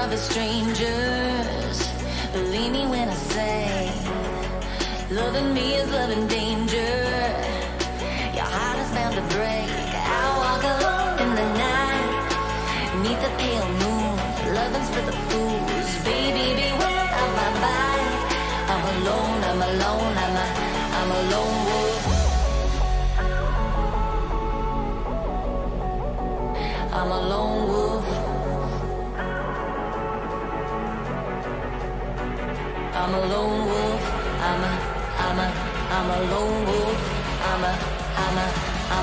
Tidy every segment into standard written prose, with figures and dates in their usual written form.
The strangers, believe me when I say, loving me is loving danger. Your heart is bound to break. I walk alone in the night, beneath the pale moon, loving's for the fools. Baby, beware of my bite. I'm alone, I'm alone, I'm a lone wolf. I'm a lone wolf. I'm a lone wolf. I'm a lone wolf. I'm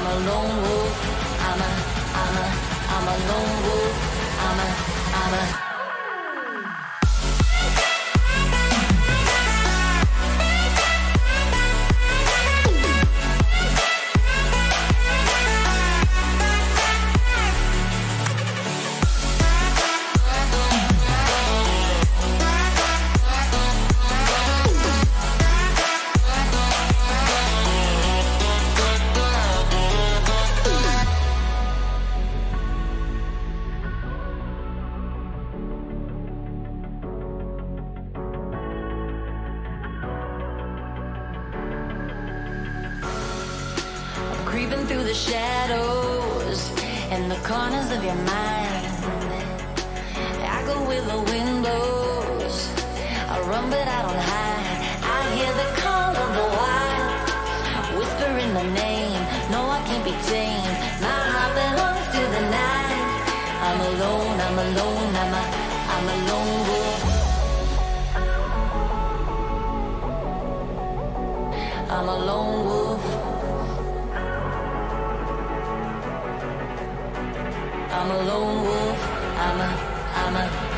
a lone wolf. I'm a lone wolf. I'm a creeping through the shadows and the corners of your mind. I will the wind blows. I run but I don't hide. I hear the call of the wild, whispering my name. No, I can't be tamed. My heart belongs to the night. I'm alone, I'm alone, I'm a lone wolf. I'm a lone wolf. I'm a lone wolf. I'm a lone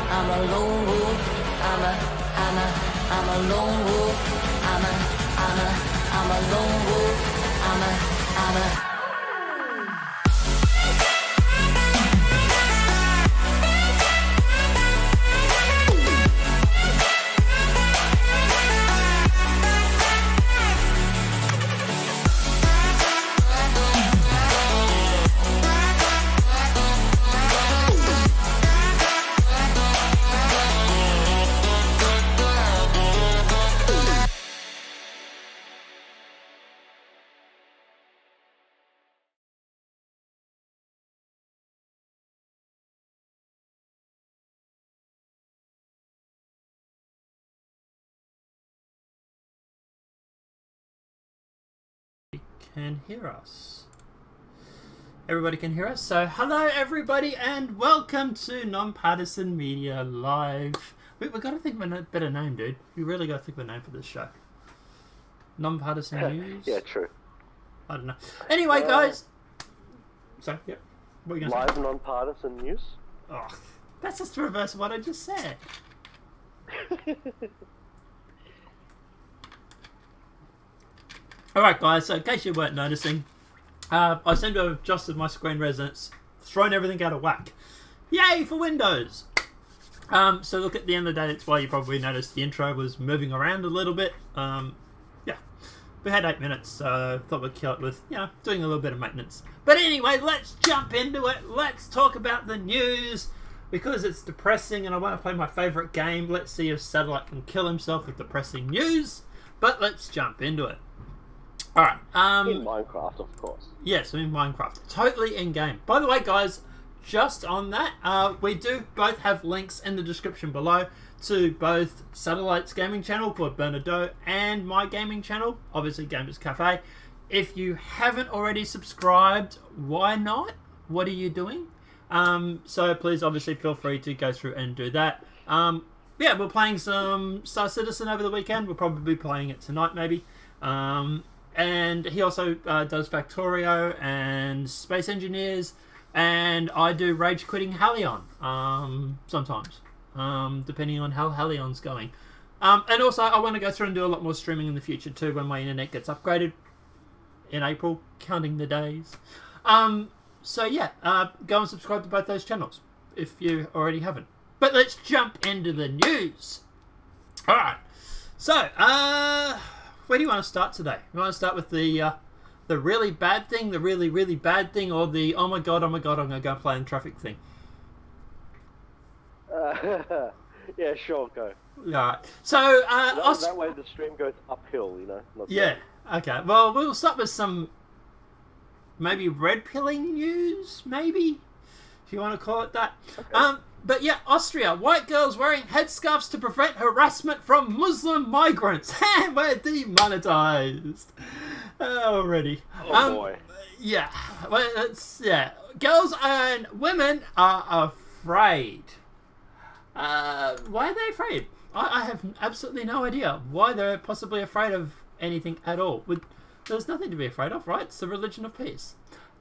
wolf. I'm a lone wolf. I'm a lone wolf. I'm a can hear us. Everybody can hear us. So hello everybody and welcome to Nonpartisan Media Live. We've got to think of a better name, dude. We really got to think of a name for this show. Nonpartisan News? Yeah, true. I don't know. Anyway, guys. So, yeah. What are you going to say? Live Nonpartisan News? Oh, that's just the reverse of what I just said. Alright guys, so in case you weren't noticing, I seem to have adjusted my screen resonance, thrown everything out of whack. Yay for Windows! So look, at the end of the day, that's why you probably noticed the intro was moving around a little bit. Yeah, we had 8 minutes, so I thought we'd kill it with, you know, doing a little bit of maintenance. But anyway, let's jump into it. Let's talk about the news, because it's depressing and I want to play my favourite game. Let's see if Satellite can kill himself with depressing news, but let's jump into it. Alright, in Minecraft, of course. Yes, in Minecraft. Totally in-game. By the way, guys, just on that, we do both have links in the description below to both Satellite's gaming channel called Bernardo and my gaming channel, obviously GamersCafe. If you haven't already subscribed, why not? What are you doing? So please, obviously, feel free to go through and do that. Yeah, we're playing some Star Citizen over the weekend. We'll probably be playing it tonight, maybe. And he also does Factorio and Space Engineers, and I do Rage Quitting Halion sometimes, depending on how Halion's going. And also, I want to go through and do a lot more streaming in the future too when my internet gets upgraded in April, counting the days. So yeah, go and subscribe to both those channels if you already haven't. But let's jump into the news. Alright, so, where do you want to start today? You want to start with the really bad thing, the really, really bad thing, or the oh my god, I'm going to go play in traffic thing? Yeah, sure, go. Alright, so... that way the stream goes uphill, you know? Yeah, okay. Well, we'll start with some maybe red-pilling news, maybe? If you want to call it that. Okay. But yeah, Austria. White girls wearing headscarves to prevent harassment from Muslim migrants. We're demonetized already. Oh boy. Yeah. Well, yeah. Girls and women are afraid. Why are they afraid? I have absolutely no idea why they're possibly afraid of anything at all. There's nothing to be afraid of, right? It's the religion of peace.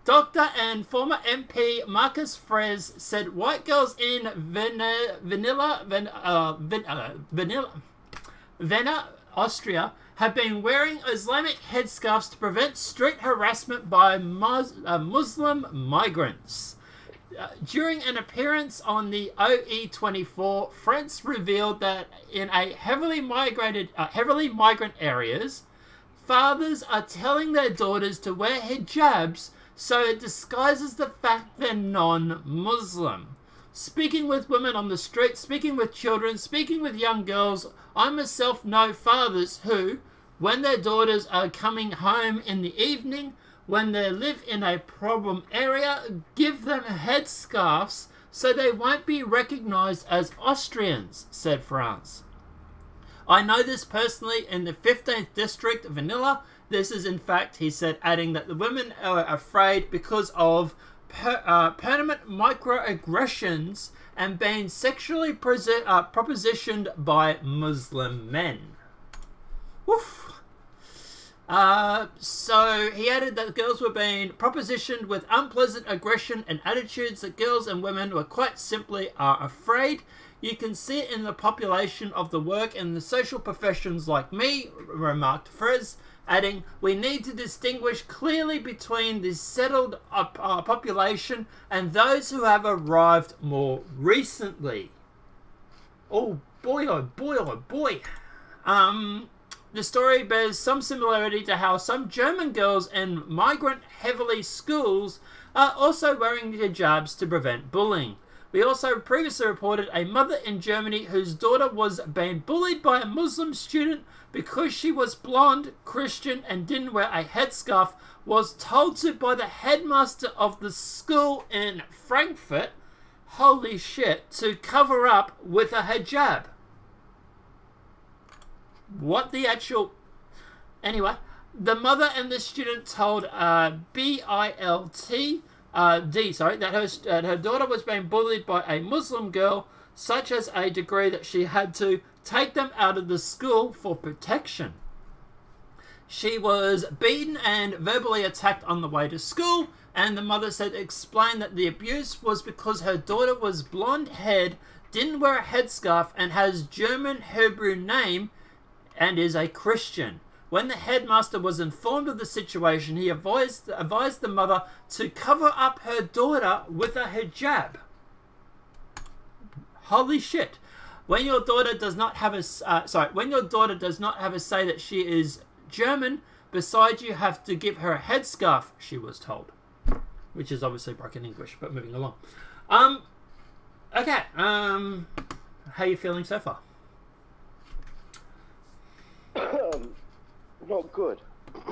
Doctor and former MP Marcus Frez said white girls in Vienna, Austria, have been wearing Islamic headscarves to prevent street harassment by Muslim migrants. During an appearance on the OE24, France revealed that in a heavily migrant areas, fathers are telling their daughters to wear hijabs so it disguises the fact they're non-Muslim. Speaking with women on the street, speaking with children, speaking with young girls, I myself know fathers who, when their daughters are coming home in the evening, when they live in a problem area, give them headscarves so they won't be recognized as Austrians, said France. I know this personally in the 15th district of Vanilla. This is in fact, he said, adding that the women are afraid because of permanent microaggressions and being sexually propositioned by Muslim men. Woof. So he added that girls were being propositioned with unpleasant aggression and attitudes that girls and women were quite simply are afraid. You can see it in the population of the work and the social professions like me, remarked Frez, adding, we need to distinguish clearly between the settled population and those who have arrived more recently. Oh boy, oh boy, oh boy. The story bears some similarity to how some German girls in migrant-heavy schools are also wearing hijabs to prevent bullying. We also previously reported a mother in Germany whose daughter was being bullied by a Muslim student because she was blonde, Christian, and didn't wear a headscarf, was told to by the headmaster of the school in Frankfurt, holy shit, to cover up with a hijab. What the actual... Anyway, the mother and the student told BILT... that her daughter was being bullied by a Muslim girl, such as a degree that she had to take them out of the school for protection. She was beaten and verbally attacked on the way to school, and the mother said explained that the abuse was because her daughter was blonde-haired, didn't wear a headscarf, and has German Hebrew name, and is a Christian. When the headmaster was informed of the situation, he advised the mother to cover up her daughter with a hijab. Holy shit! When your daughter does not have a when your daughter does not have a say that she is German, besides you have to give her a headscarf, she was told, which is obviously broken English. But moving along. Okay. How are you feeling so far? Not good.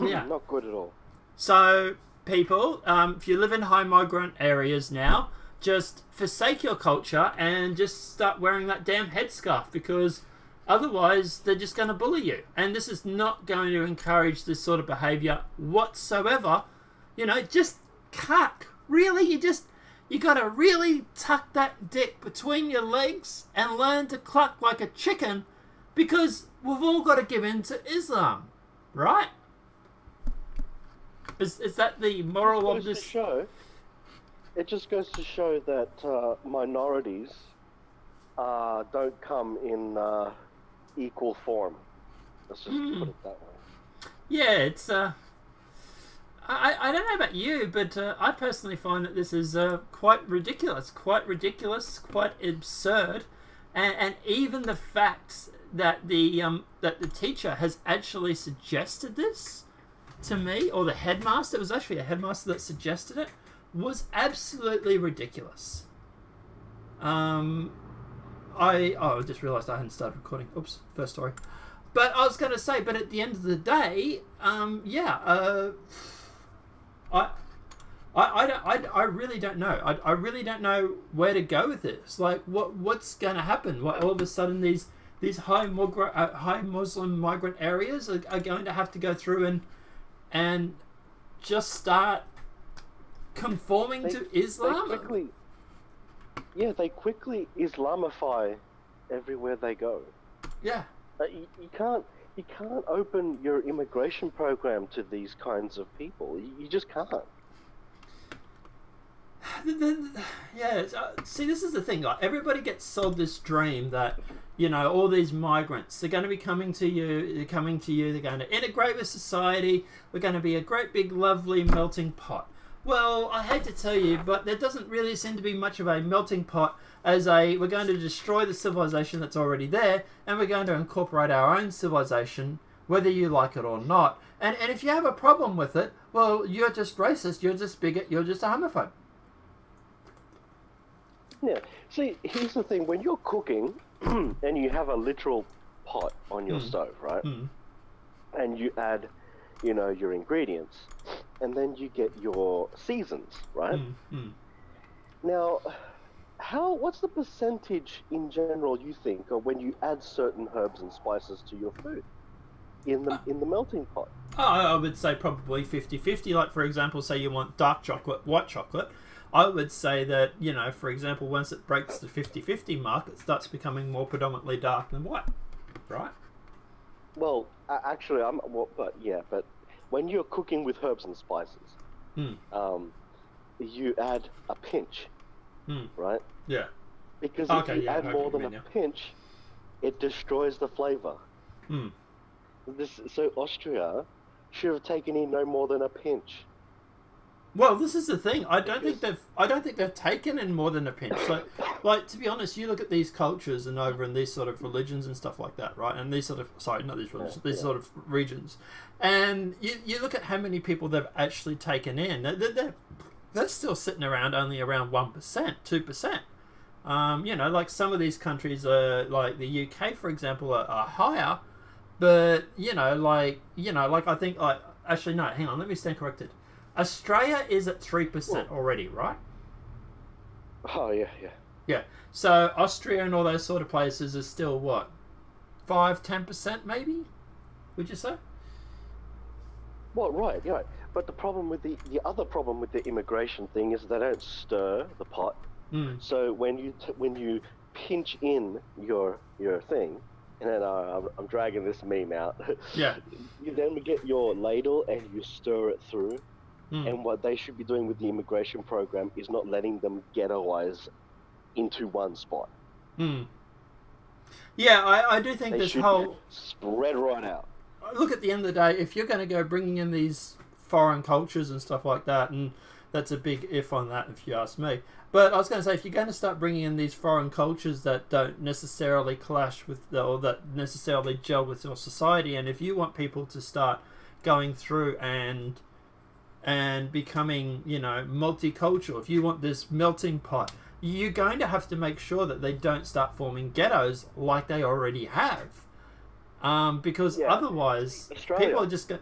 Yeah. Not good at all. So, people, if you live in high migrant areas now, just forsake your culture and just start wearing that damn headscarf, because otherwise they're just going to bully you. And this is not going to encourage this sort of behaviour whatsoever. You know, just cuck. Really, you got to really tuck that dick between your legs and learn to cluck like a chicken, because we've all got to give in to Islam. Right? Is that the moral of this show? It just goes to show that minorities don't come in equal form. Let's just put it that way. Yeah, it's I don't know about you, but I personally find that this is quite ridiculous, quite absurd, and even the fact that the teacher has actually suggested this to me, or the headmaster, it was actually a headmaster that suggested it, was absolutely ridiculous. I just realised I hadn't started recording. Oops, first story. But I was going to say, but at the end of the day, I really don't know. I really don't know where to go with this. Like, what's going to happen? What, all of a sudden these high Muslim migrant areas are going to have to go through and just start conforming to Islam? They quickly Islamify everywhere they go. Yeah. You can't open your immigration program to these kinds of people. You just can't. Yeah, see, this is the thing. Like, everybody gets sold this dream that, you know, all these migrants, they're going to be coming to you. They're going to integrate with society. We're going to be a great big lovely melting pot. Well, I hate to tell you, but there doesn't really seem to be much of a melting pot, as we're going to destroy the civilization that's already there, and we're going to incorporate our own civilization, whether you like it or not. And if you have a problem with it, well, you're just racist, you're just bigot, you're just a homophobe. Yeah. See, here's the thing. When you're cooking and you have a literal pot on your stove, right? And you add, you know, your ingredients, and then you get your seasons, right? Now, what's the percentage in general you think of when you add certain herbs and spices to your food in the melting pot? Oh, I would say probably 50-50. Like, for example, say you want dark chocolate, white chocolate. I would say that, you know, for example, once it breaks the 50-50 mark, it starts becoming more predominantly dark than white, right? Well, actually, but when you're cooking with herbs and spices, you add a pinch, right? Yeah. Because if you add more than a pinch, it destroys the flavor. So Austria should have taken in no more than a pinch. Well, this is the thing. I don't think they've taken in more than a pinch. Like to be honest, you look at these cultures and over in these sort of religions and stuff like that, right? And these sort of not these religions, these sort of regions, and you look at how many people they've actually taken in. They're still sitting around only around 1%, 2%. You know, like some of these countries are like the UK, for example, are higher. But like I think actually no, hang on, let me stand corrected. Australia is at 3% already, right? Oh yeah. Yeah. So Austria and all those sort of places are still what, 5-10% maybe? Would you say? Well, right. But the problem with the other problem with the immigration thing is they don't stir the pot. So when you pinch in your thing. And then I'm dragging this meme out. Yeah. You then get your ladle and you stir it through. And what they should be doing with the immigration program is not letting them ghettoize into one spot. Yeah, I do think this whole spread right out. Look, at the end of the day, if you're going to go bringing in these foreign cultures and stuff like that, and that's a big if on that, if you ask me. But I was going to say, if you're going to start bringing in these foreign cultures that don't necessarily clash with, or that necessarily gel with your society, and if you want people to start going through and becoming, you know, multicultural, if you want this melting pot, you're going to have to make sure that they don't start forming ghettos like they already have. Because otherwise, people are just going,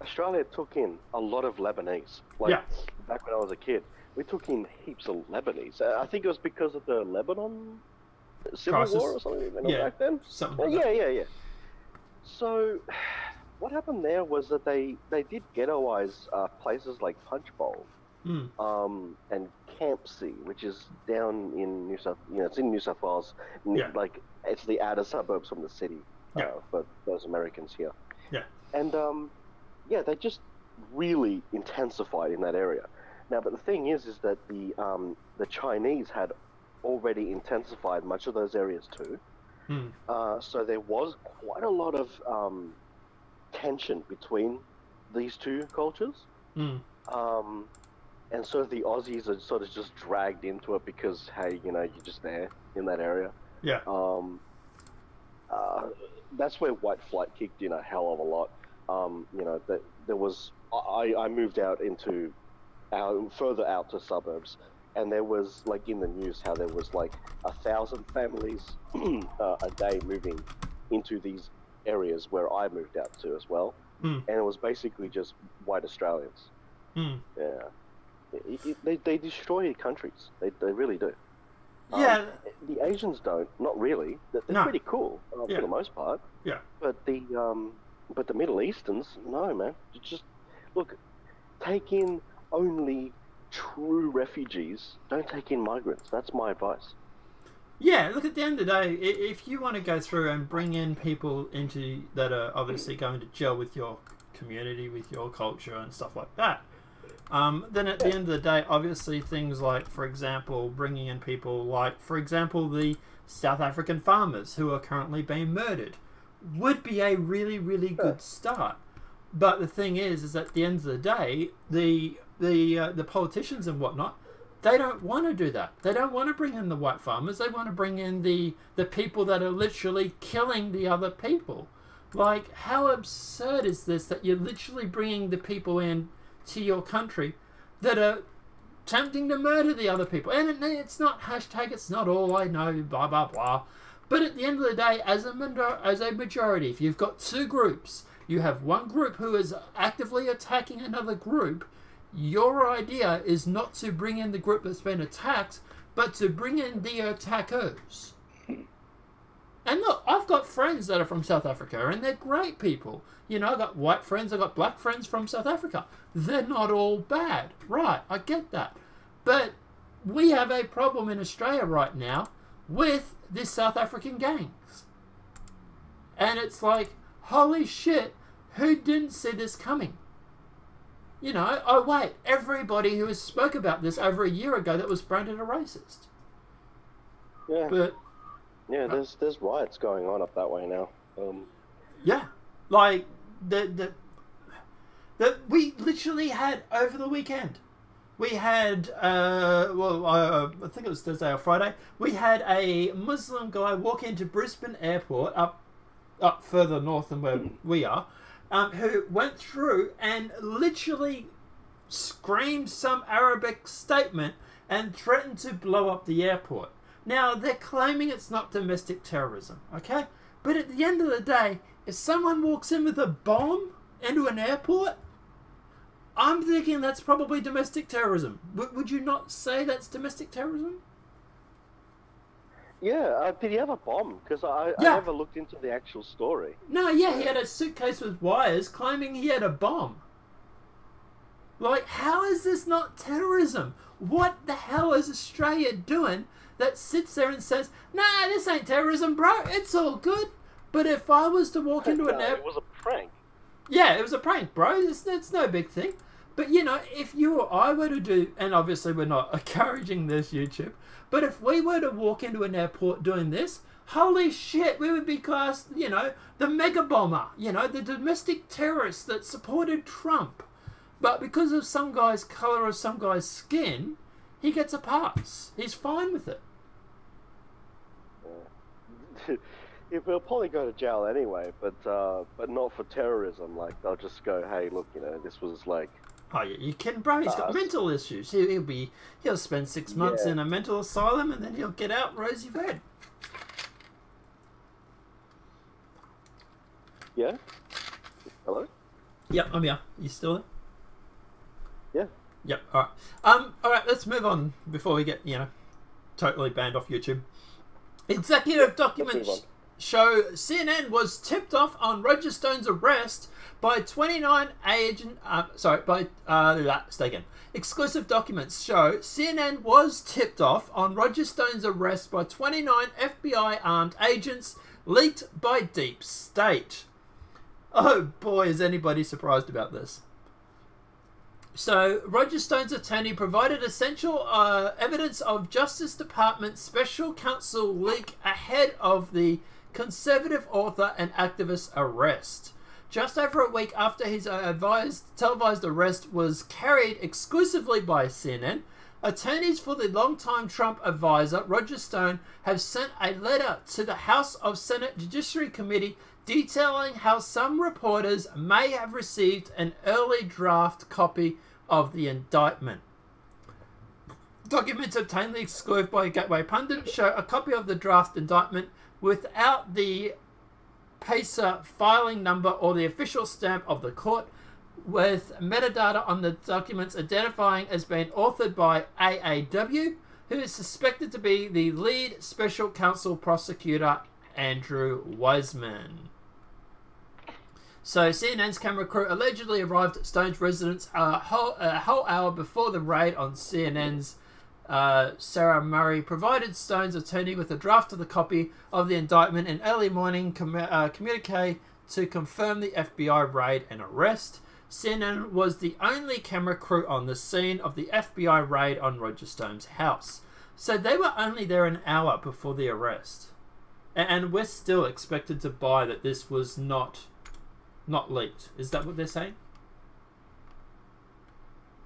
Australia took in a lot of Lebanese. Back when I was a kid, we took in heaps of Lebanese. I think it was because of the Lebanon Civil War or something back then. Something like that. Yeah. So, what happened there was that they did ghettoize places like Punch Bowl, and Campsie, which is down in it's in New South Wales. Like it's the outer suburbs from the city for those Americans here. Yeah. And they just really intensified in that area. Now, but the thing is that the Chinese had already intensified much of those areas too. So there was quite a lot of tension between these two cultures. And so the Aussies are sort of just dragged into it because, hey, you're just there in that area. Yeah. That's where white flight kicked in a hell of a lot. That there was, I moved out into further out to suburbs, and there was like in the news how there was like 1,000 families a day moving into these areas where I moved out to as well, and it was basically just white Australians. They destroy countries. They really do. The Asians don't. Not really. They're pretty cool for the most part. Yeah. But the Middle Easterns, no, man. Just look, take in only true refugees. Don't take in migrants. That's my advice. Yeah, look, at the end of the day, if you want to go through and bring in people into that are obviously going to gel with your community, with your culture and stuff like that, then at the end of the day, obviously things like, for example, bringing in people like, for example, the South African farmers who are currently being murdered would be a really, really good start. But the thing is at the end of the day, the politicians and whatnot, they don't want to do that. They don't want to bring in the white farmers. They want to bring in the people that are literally killing the other people. Like, how absurd is this that you're literally bringing the people in to your country that are attempting to murder the other people? And it's not hashtag, it's not all I know, blah, blah, blah. But at the end of the day, as a majority, if you've got two groups, you have one group who is actively attacking another group, your idea is not to bring in the group that's been attacked, but to bring in the attackers. And look, I've got friends that are from South Africa, and they're great people. You know, I've got white friends, I've got black friends from South Africa. They're not all bad. Right, I get that. But we have a problem in Australia right now with the South African gangs. And it's like, holy shit, who didn't see this coming? You know, oh wait, everybody who spoke about this over a year ago that was branded a racist. Yeah. But yeah, there's riots going on up that way now. yeah, like the we literally had over the weekend. We had I think it was Thursday or Friday. We had a Muslim guy walk into Brisbane Airport up further north than where we are, who went through and literally screamed some Arabic statement and threatened to blow up the airport. Now, they're claiming it's not domestic terrorism, okay? But at the end of the day, if someone walks in with a bomb into an airport, I'm thinking that's probably domestic terrorism. Would you not say that's domestic terrorism? Yeah, did he have a bomb? Because I never looked into the actual story. No, yeah, he had a suitcase with wires claiming he had a bomb. Like, how is this not terrorism? What the hell is Australia doing that sits there and says, nah, this ain't terrorism, bro, it's all good? But if I was to walk into an airport... It was a prank. Yeah, it was a prank, bro. It's no big thing. But, you know, if you or I were to do... And obviously we're not encouraging this, YouTube. But if we were to walk into an airport doing this, holy shit, we would be classed, you know, the mega bomber. You know, the domestic terrorist that supported Trump. But because of some guy's colour or some guy's skin, he gets a pass. He's fine with it. He'll probably go to jail anyway, but not for terrorism. Like, they'll just go, hey, look, you know, this was like... Oh, yeah, you kidding, bro? He's got mental issues. He'll spend 6 months in a mental asylum, and then he'll get out rosy red. Yeah? Hello? Yep, I'm here. You still there? Yeah. Yep, alright. Alright, let's move on before we get, you know, totally banned off YouTube. Executive documents show CNN was tipped off on Roger Stone's arrest by 29 agent... Exclusive documents show CNN was tipped off on Roger Stone's arrest by 29 FBI armed agents leaked by Deep State. Oh boy, is anybody surprised about this. So, Roger Stone's attorney provided essential evidence of Justice Department Special Counsel leak ahead of the conservative author and activist arrest. Just over a week after his televised arrest was carried exclusively by CNN, attorneys for the longtime Trump advisor, Roger Stone, have sent a letter to the House of Senate Judiciary Committee detailing how some reporters may have received an early draft copy of the indictment. Documents obtained exclusive by Gateway Pundit show a copy of the draft indictment without the PACER filing number or the official stamp of the court, with metadata on the documents identifying as being authored by AAW, who is suspected to be the lead special counsel prosecutor, Andrew Weissman. So CNN's camera crew allegedly arrived at Stone's residence a whole hour before the raid on CNN's Sarah Murray provided Stone's attorney with a draft of the copy of the indictment in early morning communique to confirm the FBI raid and arrest. CNN was the only camera crew on the scene of the FBI raid on Roger Stone's house. So they were only there an hour before the arrest. And we're still expected to buy that this was not leaked. Is that what they're saying?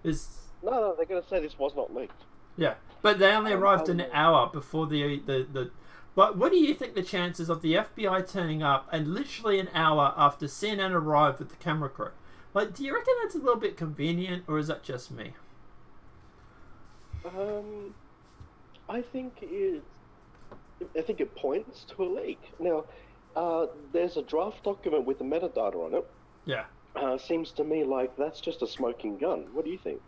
No, they're going to say this was not leaked. Yeah, but they only arrived an hour before the. But what do you think the chances of the FBI turning up and literally an hour after CNN arrived with the camera crew? Like, do you reckon that's a little bit convenient, or is that just me? I think it points to a leak. Now, there's a draft document with the metadata on it. Yeah. Seems to me like that's just a smoking gun. What do you think?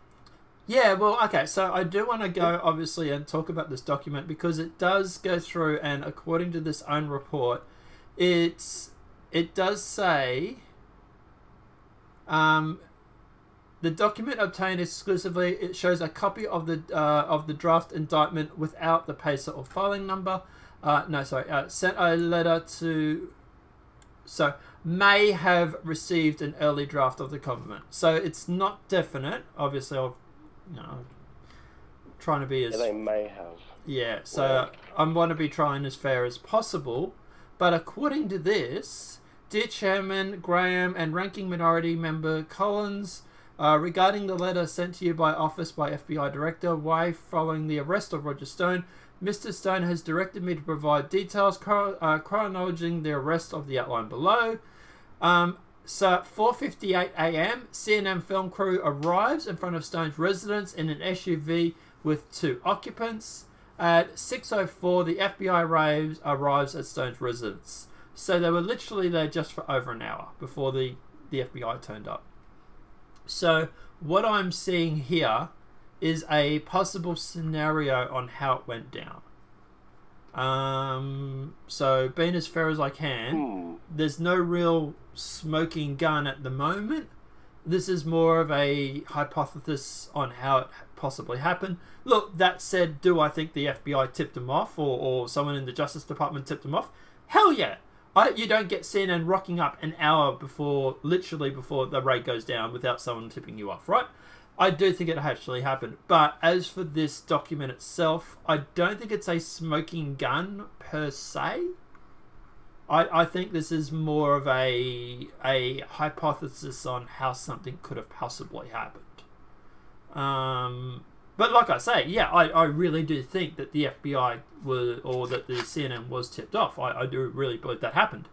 Yeah, well, okay, so I do want to go, obviously, and talk about this document because it does go through, and according to this own report, it does say the document obtained exclusively, it shows a copy of the draft indictment without the PACER or filing number. Sent a letter to... So, may have received an early draft of the government. So, it's not definite. Obviously, trying to be as... Yeah, they may have. Yeah, so I want to be trying as fair as possible. But according to this, Dear Chairman Graham and Ranking Minority Member Collins, regarding the letter sent to you by office by FBI Director Why following the arrest of Roger Stone, Mr. Stone has directed me to provide details chronologizing the arrest of the outline below. So, 4:58 a.m., CNN film crew arrives in front of Stone's residence in an SUV with 2 occupants. At 6:04, the FBI arrives at Stone's residence. So they were literally there just for over an hour before the FBI turned up. So what I'm seeing here is a possible scenario on how it went down. So being as fair as I can, there's no real smoking gun at the moment. This is more of a hypothesis on how it possibly happened. Look, that said, do I think the FBI tipped him off or someone in the Justice Department tipped him off? Hell yeah. You don't get CNN rocking up an hour literally before the raid goes down without someone tipping you off, right? I do think it actually happened. But as for this document itself, I don't think it's a smoking gun per se. I think this is more of a hypothesis on how something could have possibly happened. But like I say, yeah, I really do think that the FBI or that the CNN was tipped off. I do really believe that happened.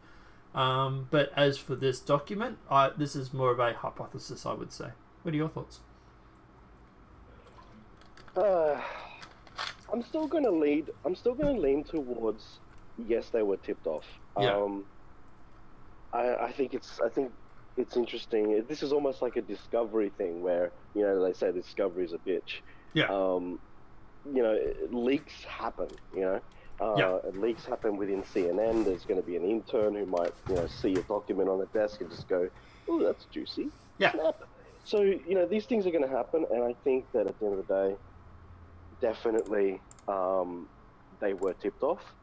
But as for this document, this is more of a hypothesis, I would say. What are your thoughts? I'm still gonna lean towards yes, they were tipped off. Yeah. I think it's interesting. This is almost like a discovery thing where, they say discovery is a bitch. Yeah. Leaks happen, Yeah. Leaks happen within CNN. There's going to be an intern who might, see a document on the desk and just go, oh, that's juicy. Yeah. Snap. So, these things are going to happen, and I think that at the end of the day, definitely they were tipped off.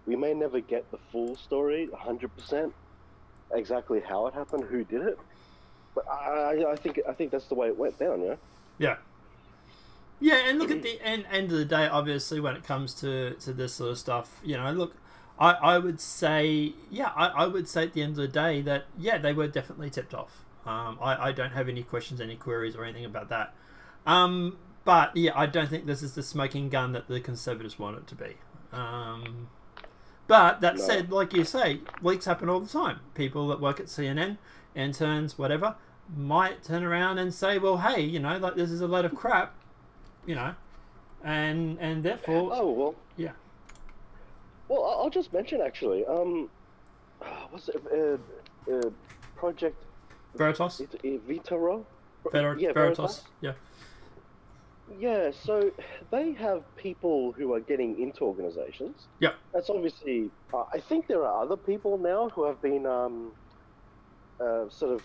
We may never get the full story, 100%, exactly how it happened, who did it, but I think that's the way it went down, yeah? Yeah. Yeah, and look, at the end of the day, obviously, when it comes to this sort of stuff, look, I would say, I would say at the end of the day that, yeah, they were definitely tipped off. I don't have any questions, any queries or anything about that. But, yeah, I don't think this is the smoking gun that the Conservatives want it to be. But that said, like you say, leaks happen all the time. People that work at CNN, interns, whatever, might turn around and say, well, hey, like this is a load of crap, and therefore... Oh, well... Yeah. Well, I'll just mention, actually, what's it, Project... Veritas? Vitero? Yeah, Veritas, yeah. Yeah, so they have people who are getting into organizations. Yeah. That's obviously... I think there are other people now who have been sort of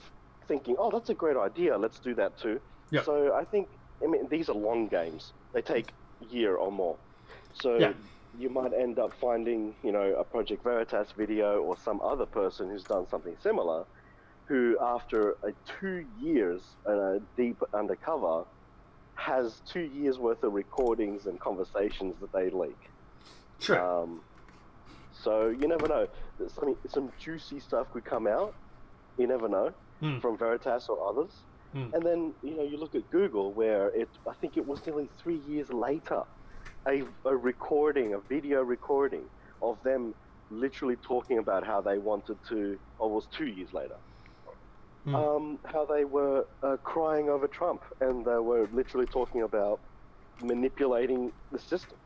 thinking, oh, that's a great idea, let's do that too. Yeah. So I mean, these are long games. They take a year or more. So you might end up finding, a Project Veritas video or some other person who's done something similar, who after 2 years deep undercover has 2 years worth of recordings and conversations that they leak. Sure. So you never know. Some juicy stuff could come out. You never know from Veritas or others. And then you look at Google, where I think it was nearly 3 years later, a video recording of them literally talking about how they wanted to, or it was 2 years later, how they were crying over Trump, and they were literally talking about manipulating the system.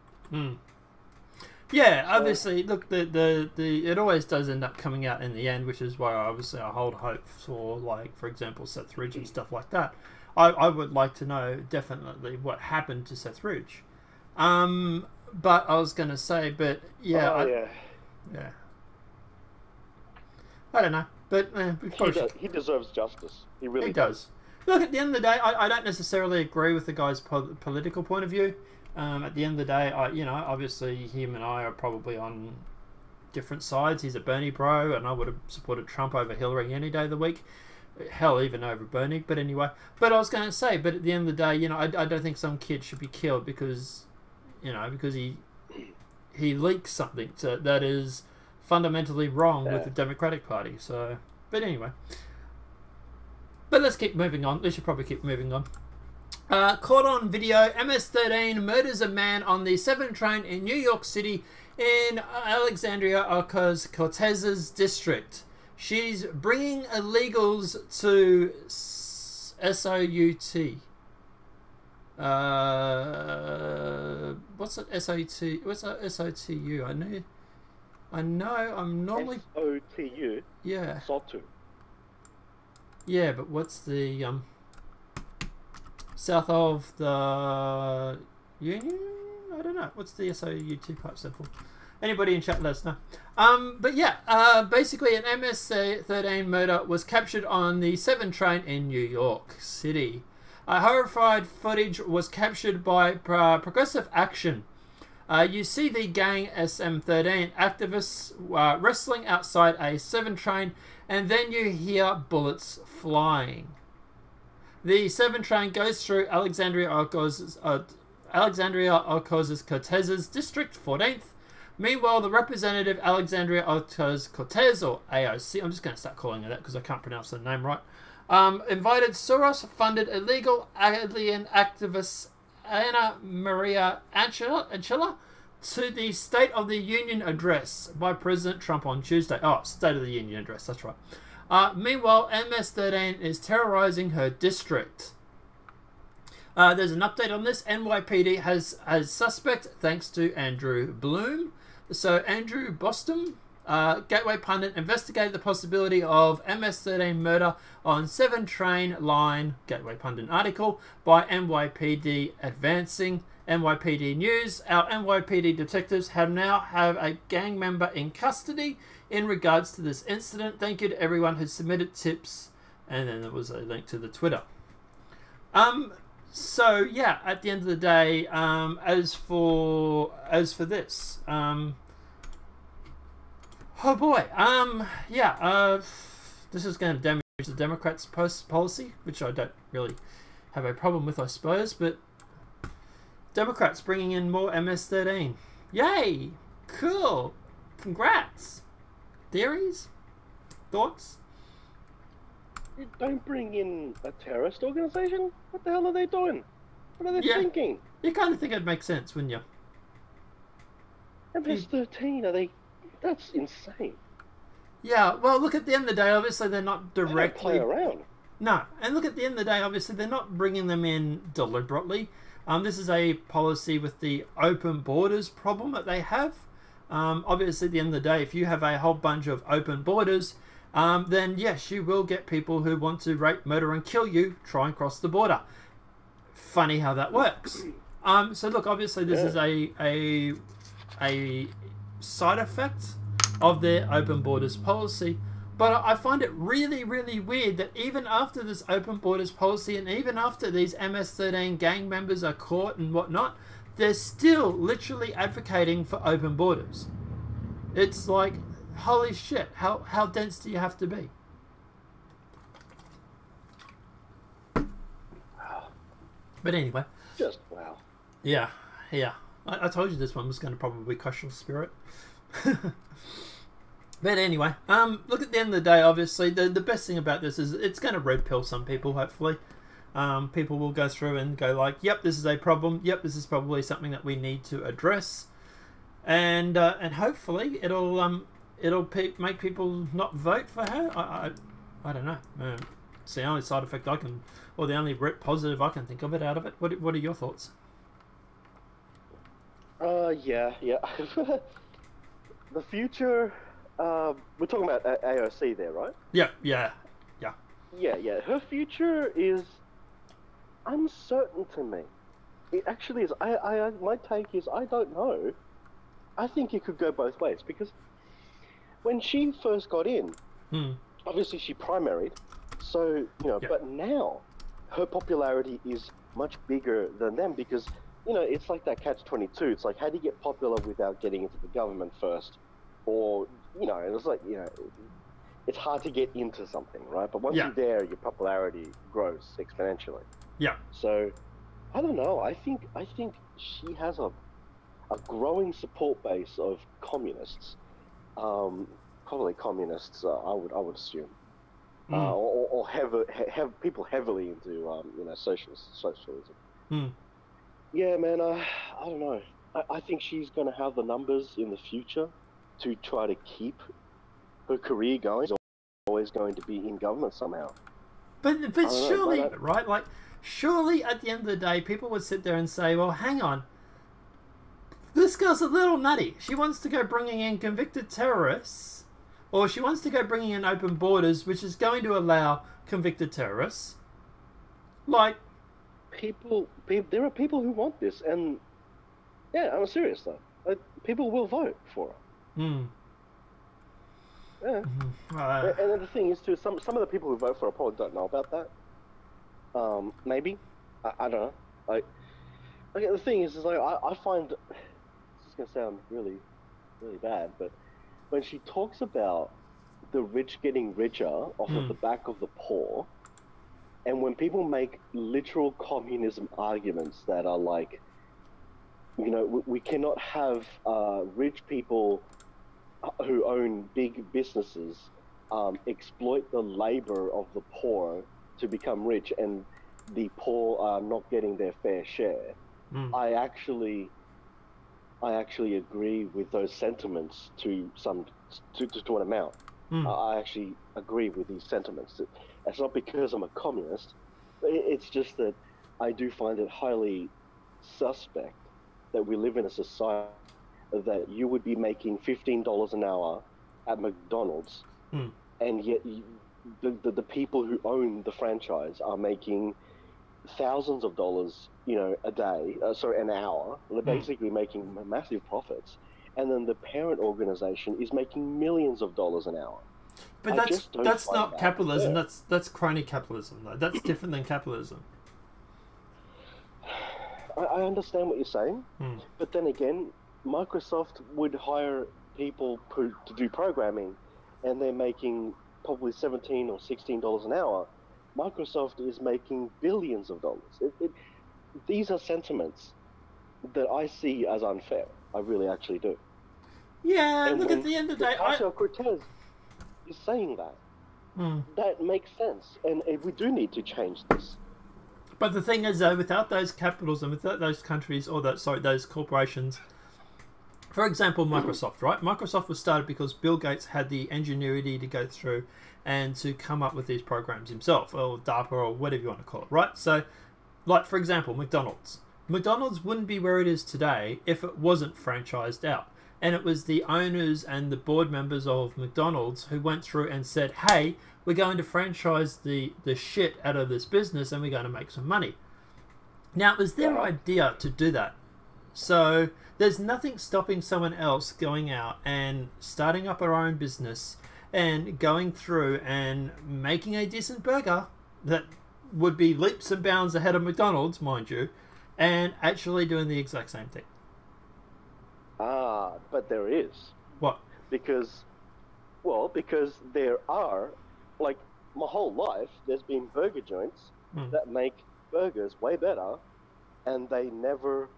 Yeah, obviously, look, the it always does end up coming out in the end, which is why obviously I hold hope for, like, for example, Seth Ridge and stuff like that. I would like to know definitely what happened to Seth Ridge. But I was going to say, but yeah, yeah. I don't know, but he deserves justice. He really does. Look, at the end of the day, I don't necessarily agree with the guy's political point of view. At the end of the day, obviously him and I are probably on different sides. He's a Bernie bro, and I would have supported Trump over Hillary any day of the week. Hell, even over Bernie. But anyway, but I was going to say, but at the end of the day, I don't think some kid should be killed because he leaks something that is fundamentally wrong with the Democratic Party. So, but anyway. But let's keep moving on. We should probably keep moving on. Caught on video, MS-13 murders a man on the 7 train in New York City in Alexandria Ocasio-Cortez's district. She's bringing illegals to SOUT. What's it? SOT? What's that? SOTU? I know. I'm normally SOTU. Yeah. SOTU. Yeah, but what's the south of the Union? I don't know. What's the SOUT part stand for? Anybody in chat, let us know. But yeah, basically an MS-13 murder was captured on the 7 train in New York City. Horrified footage was captured by Progressive Action. You see the gang SM-13 activists wrestling outside a 7 train, and then you hear bullets flying. The 7 train goes through Alexandria Ocasio-Cortez's district, 14th. Meanwhile, the representative Alexandria Ocasio-Cortez, or AOC, I'm just going to start calling her that because I can't pronounce the name right, invited Soros-funded illegal alien activist Ana Maria Anchela to the State of the Union address by President Trump on Tuesday. Oh, State of the Union address, that's right. Meanwhile, MS-13 is terrorizing her district. There's an update on this. NYPD has suspect thanks to Andrew Bloom. So Andrew Boston, Gateway pundit, investigated the possibility of MS-13 murder on 7 train line, Gateway pundit article, by NYPD advancing. NYPD News, our NYPD detectives now have a gang member in custody in regards to this incident. Thank you to everyone who submitted tips. And then there was a link to the Twitter. So yeah, at the end of the day, as for this, oh boy, this is going to damage the Democrats' policy, which I don't really have a problem with, I suppose. But Democrats bringing in more MS-13, yay, cool, congrats. Theories, thoughts? Don't bring in a terrorist organization. What the hell are they doing? What are they thinking? You kind of think it'd make sense, wouldn't you? MS-13, are they? That's insane. Yeah, well, look, at the end of the day, obviously they're not directly... They don't play around. No, and look, at the end of the day, obviously they're not bringing them in deliberately. This is a policy with the open borders problem that they have. Obviously, at the end of the day, if you have a whole bunch of open borders, then yes, you will get people who want to rape, murder, and kill you try and cross the border. Funny how that works. So look, obviously this is a side effect of their open borders policy. But I find it really, really weird that even after this open borders policy and even after these MS-13 gang members are caught and whatnot, they're still literally advocating for open borders. It's like, holy shit, how dense do you have to be? Wow. But anyway. Just wow. Yeah. I told you this one was going to probably crush your spirit. But anyway, look, at the end of the day, obviously, the best thing about this is it's going to red pill some people, hopefully. People will go through and go like, yep, this is a problem. Yep, this is probably something that we need to address. And hopefully it'll make people not vote for her. I don't know. It's the only side effect I can, or the only positive I can think of it out of it. What are your thoughts? Yeah. The future. We're talking about AOC there, right? Yeah. Yeah. Her future is uncertain to me. It actually is. My take is I don't know. I think it could go both ways because when she first got in, obviously she primaried, so But now her popularity is much bigger than them because it's like that catch-22. It's like, how do you get popular without getting into the government first, or it's like it's hard to get into something, right? But once you're there, your popularity grows exponentially. Yeah. So I don't know. I think she has a growing support base of communists, probably communists. I would assume, or people heavily into socialism. Yeah, man. I don't know. I think she's going to have the numbers in the future to try to keep her career going. She's always going to be in government somehow. But surely, right? Like, surely at the end of the day, people would sit there and say, well, hang on. This girl's a little nutty. She wants to go bringing in convicted terrorists, or she wants to go bringing in open borders, which is going to allow convicted terrorists. Like, there are people who want this, and yeah, I'm serious though. People will vote for her. Yeah. And then the thing is too, some of the people who vote for her probably don't know about that. Maybe. I don't know. Like the thing is like I find this is gonna sound really, really bad, but when she talks about the rich getting richer off of the back of the poor, and when people make literal communism arguments that are like, we cannot have rich people who own big businesses exploit the labor of the poor to become rich, and the poor are not getting their fair share. I actually agree with those sentiments to an amount. I actually agree with these sentiments. It's not because I'm a communist. It's just that I do find it highly suspect that we live in a society that you would be making $15 an hour at McDonald's, and yet the people who own the franchise are making thousands of dollars, a day, an hour. They're basically making massive profits, and then the parent organization is making millions of dollars an hour. But that's not capitalism. Yeah. That's crony capitalism, though. That's different than capitalism. I understand what you're saying, but then again, Microsoft would hire people to do programming, and they're making probably $17 or $16 an hour. Microsoft is making billions of dollars. These are sentiments that I see as unfair. I really actually do. Yeah, and look, at the end of the day, Cortez is saying that. That makes sense, and we do need to change this. But the thing is, though, without those capitals and without those countries, or those corporations, for example, Microsoft, right? Microsoft was started because Bill Gates had the ingenuity to go through and to come up with these programs himself, or DARPA, or whatever you want to call it, right? So, like, for example, McDonald's. McDonald's wouldn't be where it is today if it wasn't franchised out. And it was the owners and the board members of McDonald's who went through and said, hey, we're going to franchise the shit out of this business and we're going to make some money. Now, it was their idea to do that. So there's nothing stopping someone else going out and starting up our own business and going through and making a decent burger that would be leaps and bounds ahead of McDonald's, mind you, and actually doing the exact same thing. But there is. What? Because there are, like, my whole life, there's been burger joints that make burgers way better, and they never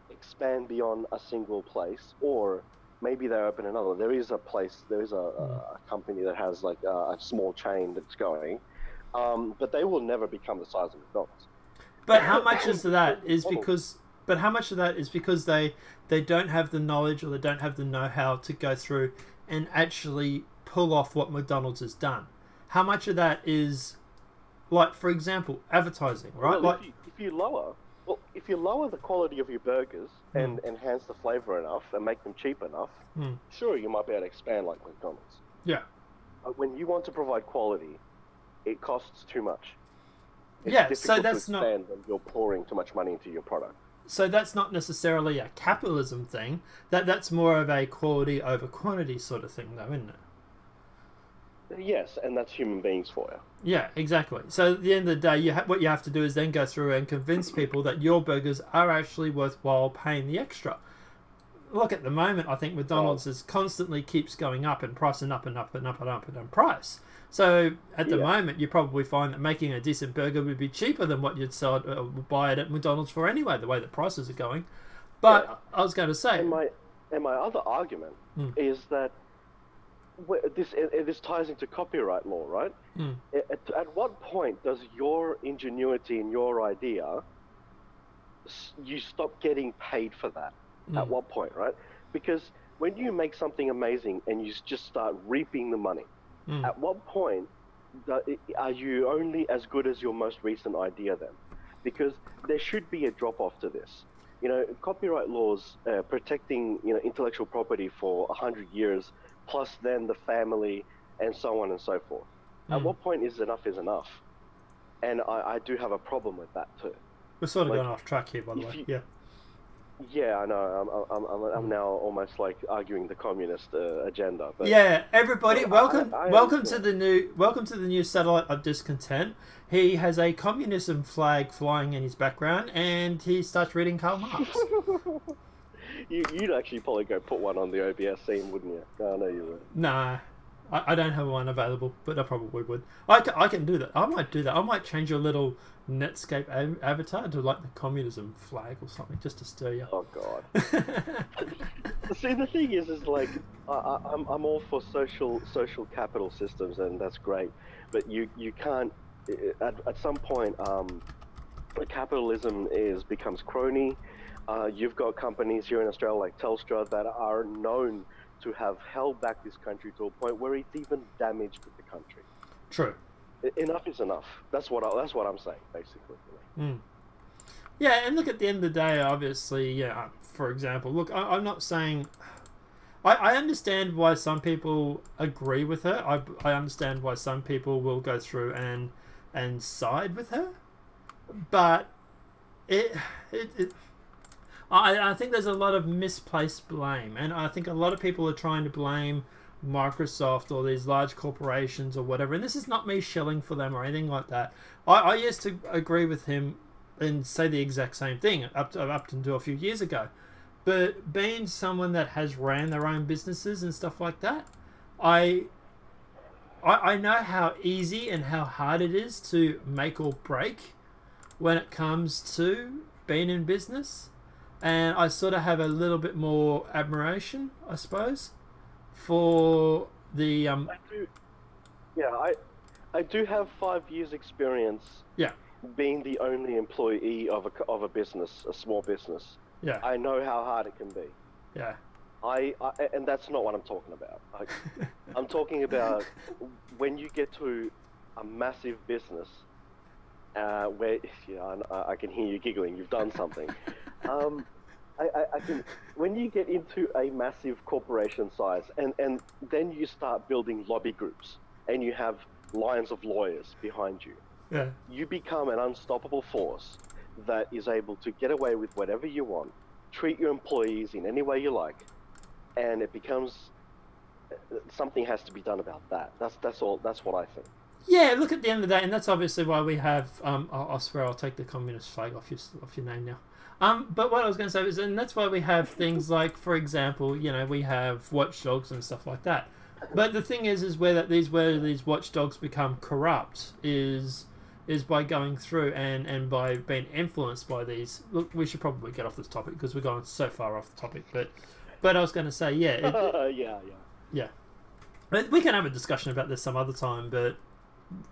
expand beyond a single place, or maybe they open another. There is a company that has, like, a small chain that's going, but they will never become the size of McDonald's. But how much of that is because... But how much of that is because they don't have the knowledge or they don't have the know-how to go through and actually pull off what McDonald's has done? How much of that is, like, for example, advertising, right? Well, like, if you lower Well, if you lower the quality of your burgers and enhance the flavor enough and make them cheap enough, sure, you might be able to expand like McDonald's. Yeah. But when you want to provide quality, it costs too much. It's Yeah, difficult so that's to not... expand when you're pouring too much money into your product. So that's not necessarily a capitalism thing. That's more of a quality over quantity sort of thing, though, isn't it? Yes, and that's human beings for you. Yeah, exactly. So at the end of the day, what you have to do is then go through and convince people that your burgers are actually worthwhile paying the extra. Look, at the moment, I think McDonald's is constantly keeps going up in price and up and up and up and up and up price. So at the moment, you probably find that making a decent burger would be cheaper than what you'd sell buy it at McDonald's for anyway, the way the prices are going. But I was going to say... And my other argument is that this ties into copyright law, right? At what point does your ingenuity and your idea, you stop getting paid for that? At what point, right? Because when you make something amazing and you just start reaping the money, at what point are you only as good as your most recent idea then? Because there should be a drop-off to this. You know, copyright laws protecting, intellectual property for 100 years, plus then the family and so on and so forth. At what point is enough? And I do have a problem with that too. We're sort of going off track here, by the way. Yeah, I know. I'm now almost like arguing the communist agenda. But yeah, everybody, welcome to the new satellite of Discontent. He has a communism flag flying in his background, and he starts reading Karl Marx. You'd actually probably go put one on the OBS scene, wouldn't you? No, no, you would. Nah. I don't have one available, but I probably would. I can do that. I might do that. I might change your little Netscape avatar to like the communism flag or something, just to stir you. Oh God. See, the thing is like I'm all for social capital systems, and that's great. But you can't at some point capitalism becomes crony. You've got companies here in Australia like Telstra that are known to have held back this country to a point where it's even damaged the country. True. Enough is enough. That's what I'm saying, basically. Yeah, and look, at the end of the day, obviously, yeah. For example, look, I'm not saying. I understand why some people agree with her. I understand why some people will go through and side with her, but I think there's a lot of misplaced blame, and I think a lot of people are trying to blame Microsoft or these large corporations or whatever, and this is not me shilling for them or anything like that. I used to agree with him and say the exact same thing up until a few years ago, but being someone that has ran their own businesses and stuff like that, I know how easy and how hard it is to make or break when it comes to being in business. And I sort of have a little bit more admiration, I suppose, for the... I do have 5 years experience being the only employee of a business, a small business. Yeah. I know how hard it can be. Yeah. And that's not what I'm talking about. I'm talking about when you get to a massive business where, I can hear you giggling, you've done something. I can, when you get into a massive corporation size and then you start building lobby groups and you have lines of lawyers behind you, you become an unstoppable force that is able to get away with whatever you want, treat your employees in any way you like, and it becomes something has to be done about that. That's all. That's what I think. Yeah, look, at the end of the day, and that's obviously why we have. I swear I'll take the communist flag off your name now. But what I was going to say is, and that's why we have things like, for example, we have watchdogs and stuff like that. But the thing is where these watchdogs become corrupt is by going through and by being influenced by these. Look, we should probably get off this topic because we're going so far off the topic. But I was going to say, yeah. But we can have a discussion about this some other time. But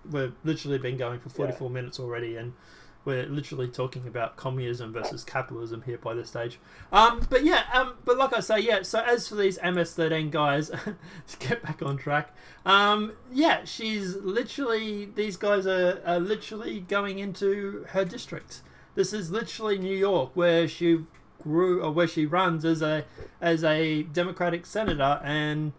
we've literally been going for 44 minutes already, and we're literally talking about communism versus capitalism here by this stage. But like I say, so as for these MS-13 guys, to get back on track, she's literally, these guys are literally going into her district This is literally New York, where she grew, or where she runs as a Democratic senator, and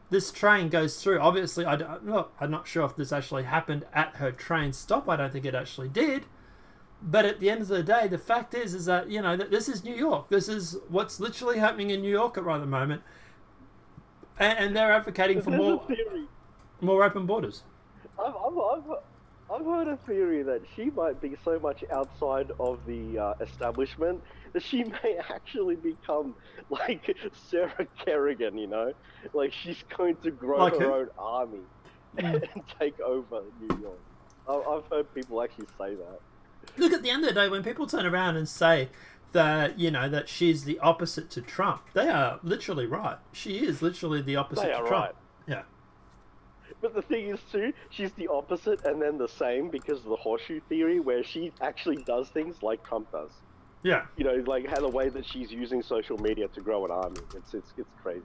this train goes through. Obviously, I'm not sure if this actually happened at her train stop. I don't think it actually did. But at the end of the day, the fact is that, you know, that this is New York. This is what's literally happening in New York at right the moment. And they're advocating for more open borders. I've heard a theory that she might be so much outside of the establishment that she may actually become like Sarah Kerrigan, you know? Like she's going to grow like her own army and take over New York. I've heard people actually say that. Look, at the end of the day, when people turn around and say that, you know, that she's the opposite to Trump, they are literally right. She is literally the opposite to Trump. Right. Yeah. But the thing is, too, she's the opposite and then the same because of the horseshoe theory, where she actually does things like Trump does. Yeah. You know, like how the way that she's using social media to grow an army. It's crazy.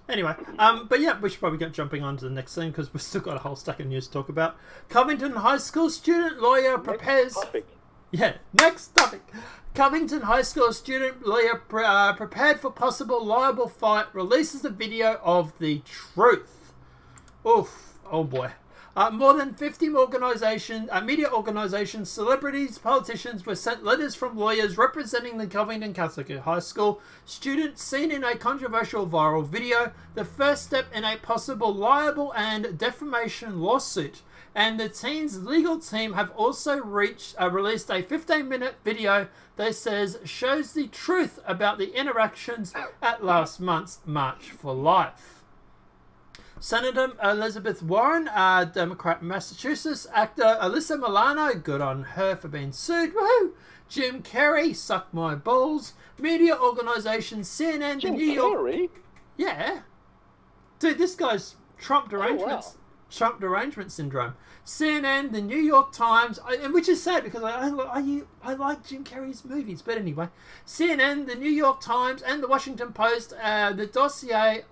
Anyway, but yeah, we should probably get jumping on to the next thing because we've still got a whole stack of news to talk about. Covington High School student lawyer prepares... Next topic. Covington High School student lawyer prepared for possible liable fight releases a video of the truth. Oof. Oh boy. More than 50 media organisations, celebrities, politicians were sent letters from lawyers representing the Covington Catholic High School students seen in a controversial viral video, the first step in a possible libel and defamation lawsuit. And the teen's legal team have also released a 15-minute video that says shows the truth about the interactions at last month's March for Life. Senator Elizabeth Warren, Democrat Massachusetts, actor Alyssa Milano, good on her for being sued, woohoo! Jim Carrey, suck my balls. Media organisation CNN, Jim the New York... Carrey? Yeah. Dude, this guy's Trump derangement, wow. Trump derangement syndrome. CNN, the New York Times, and which is sad because I like Jim Carrey's movies, but anyway. CNN, the New York Times, and the Washington Post, the dossier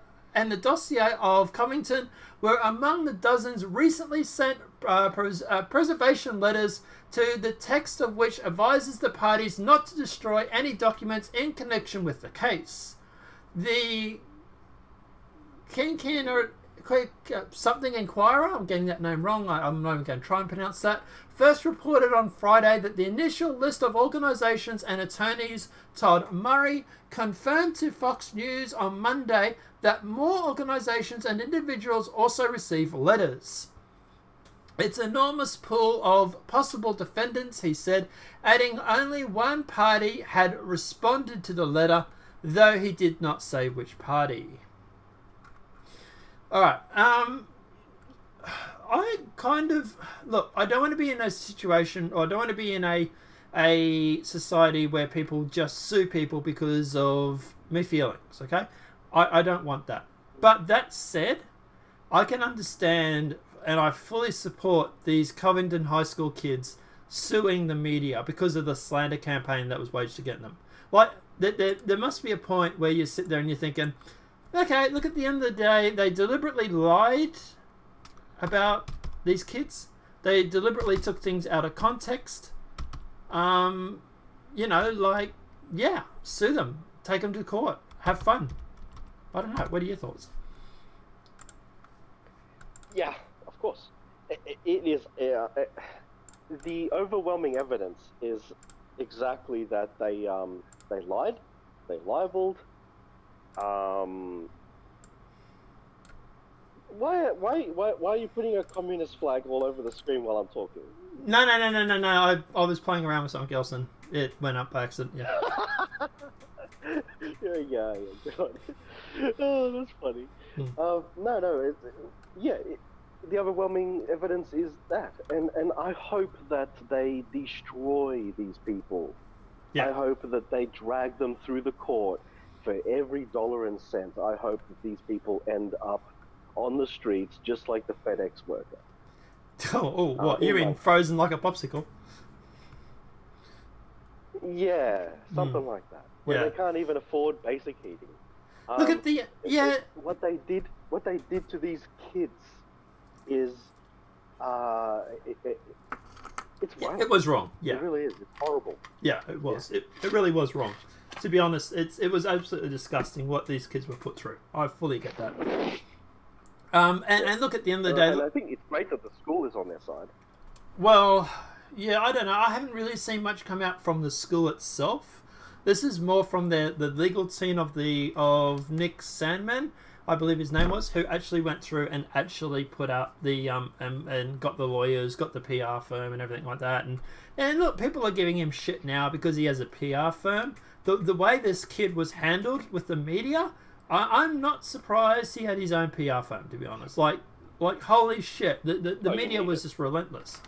of Covington were among the dozens recently sent preservation letters, to the text of which advises the parties not to destroy any documents in connection with the case. The something Inquirer, I'm getting that name wrong, I'm not even going to try and pronounce that, first reported on Friday that the initial list of organisations and attorneys Todd Murray confirmed to Fox News on Monday that more organisations and individuals also receive letters. It's an enormous pool of possible defendants, he said, adding only one party had responded to the letter, though he did not say which party. Alright, I kind of... Look, I don't want to be in a situation, or I don't want to be in a society where people just sue people because of my feelings, okay? I don't want that. But that said, I can understand, and I fully support these Covington High School kids suing the media because of the slander campaign that was waged against them. Like, there must be a point where you sit there and you're thinking... Okay, look, at the end of the day, they deliberately lied about these kids. They deliberately took things out of context. You know, like, yeah, sue them. Take them to court. Have fun. I don't know. What are your thoughts? Yeah, of course. It is... the overwhelming evidence is exactly that they lied, they libeled. Why are you putting a communist flag all over the screen while I'm talking? No. I was playing around with something else and it went up by accident. Yeah. yeah. God. Oh, that's funny. The overwhelming evidence is that, and I hope that they destroy these people. Yeah. I hope that they drag them through the court. For every dollar and cent, I hope that these people end up on the streets just like the FedEx worker. What? You mean frozen like a popsicle? Yeah, something like that. Where they can't even afford basic heating. Look at the what they did to these kids is It's wrong. It was wrong. Yeah, It really is. It's horrible. yeah, it was. Yeah. It really was wrong. To be honest, it was absolutely disgusting what these kids were put through. I fully get that. And look, at the end of the day, And I think it's great that the school is on their side. well, yeah, I don't know. I haven't really seen much come out from the school itself. This is more from the legal team of Nick Sandman, I believe his name was, who actually went through and actually put out the and got the lawyers, got the PR firm, and everything like that. And look, people are giving him shit now because he has a PR firm. The way this kid was handled with the media, I'm not surprised he had his own PR firm. To be honest, like holy shit, the media was just relentless.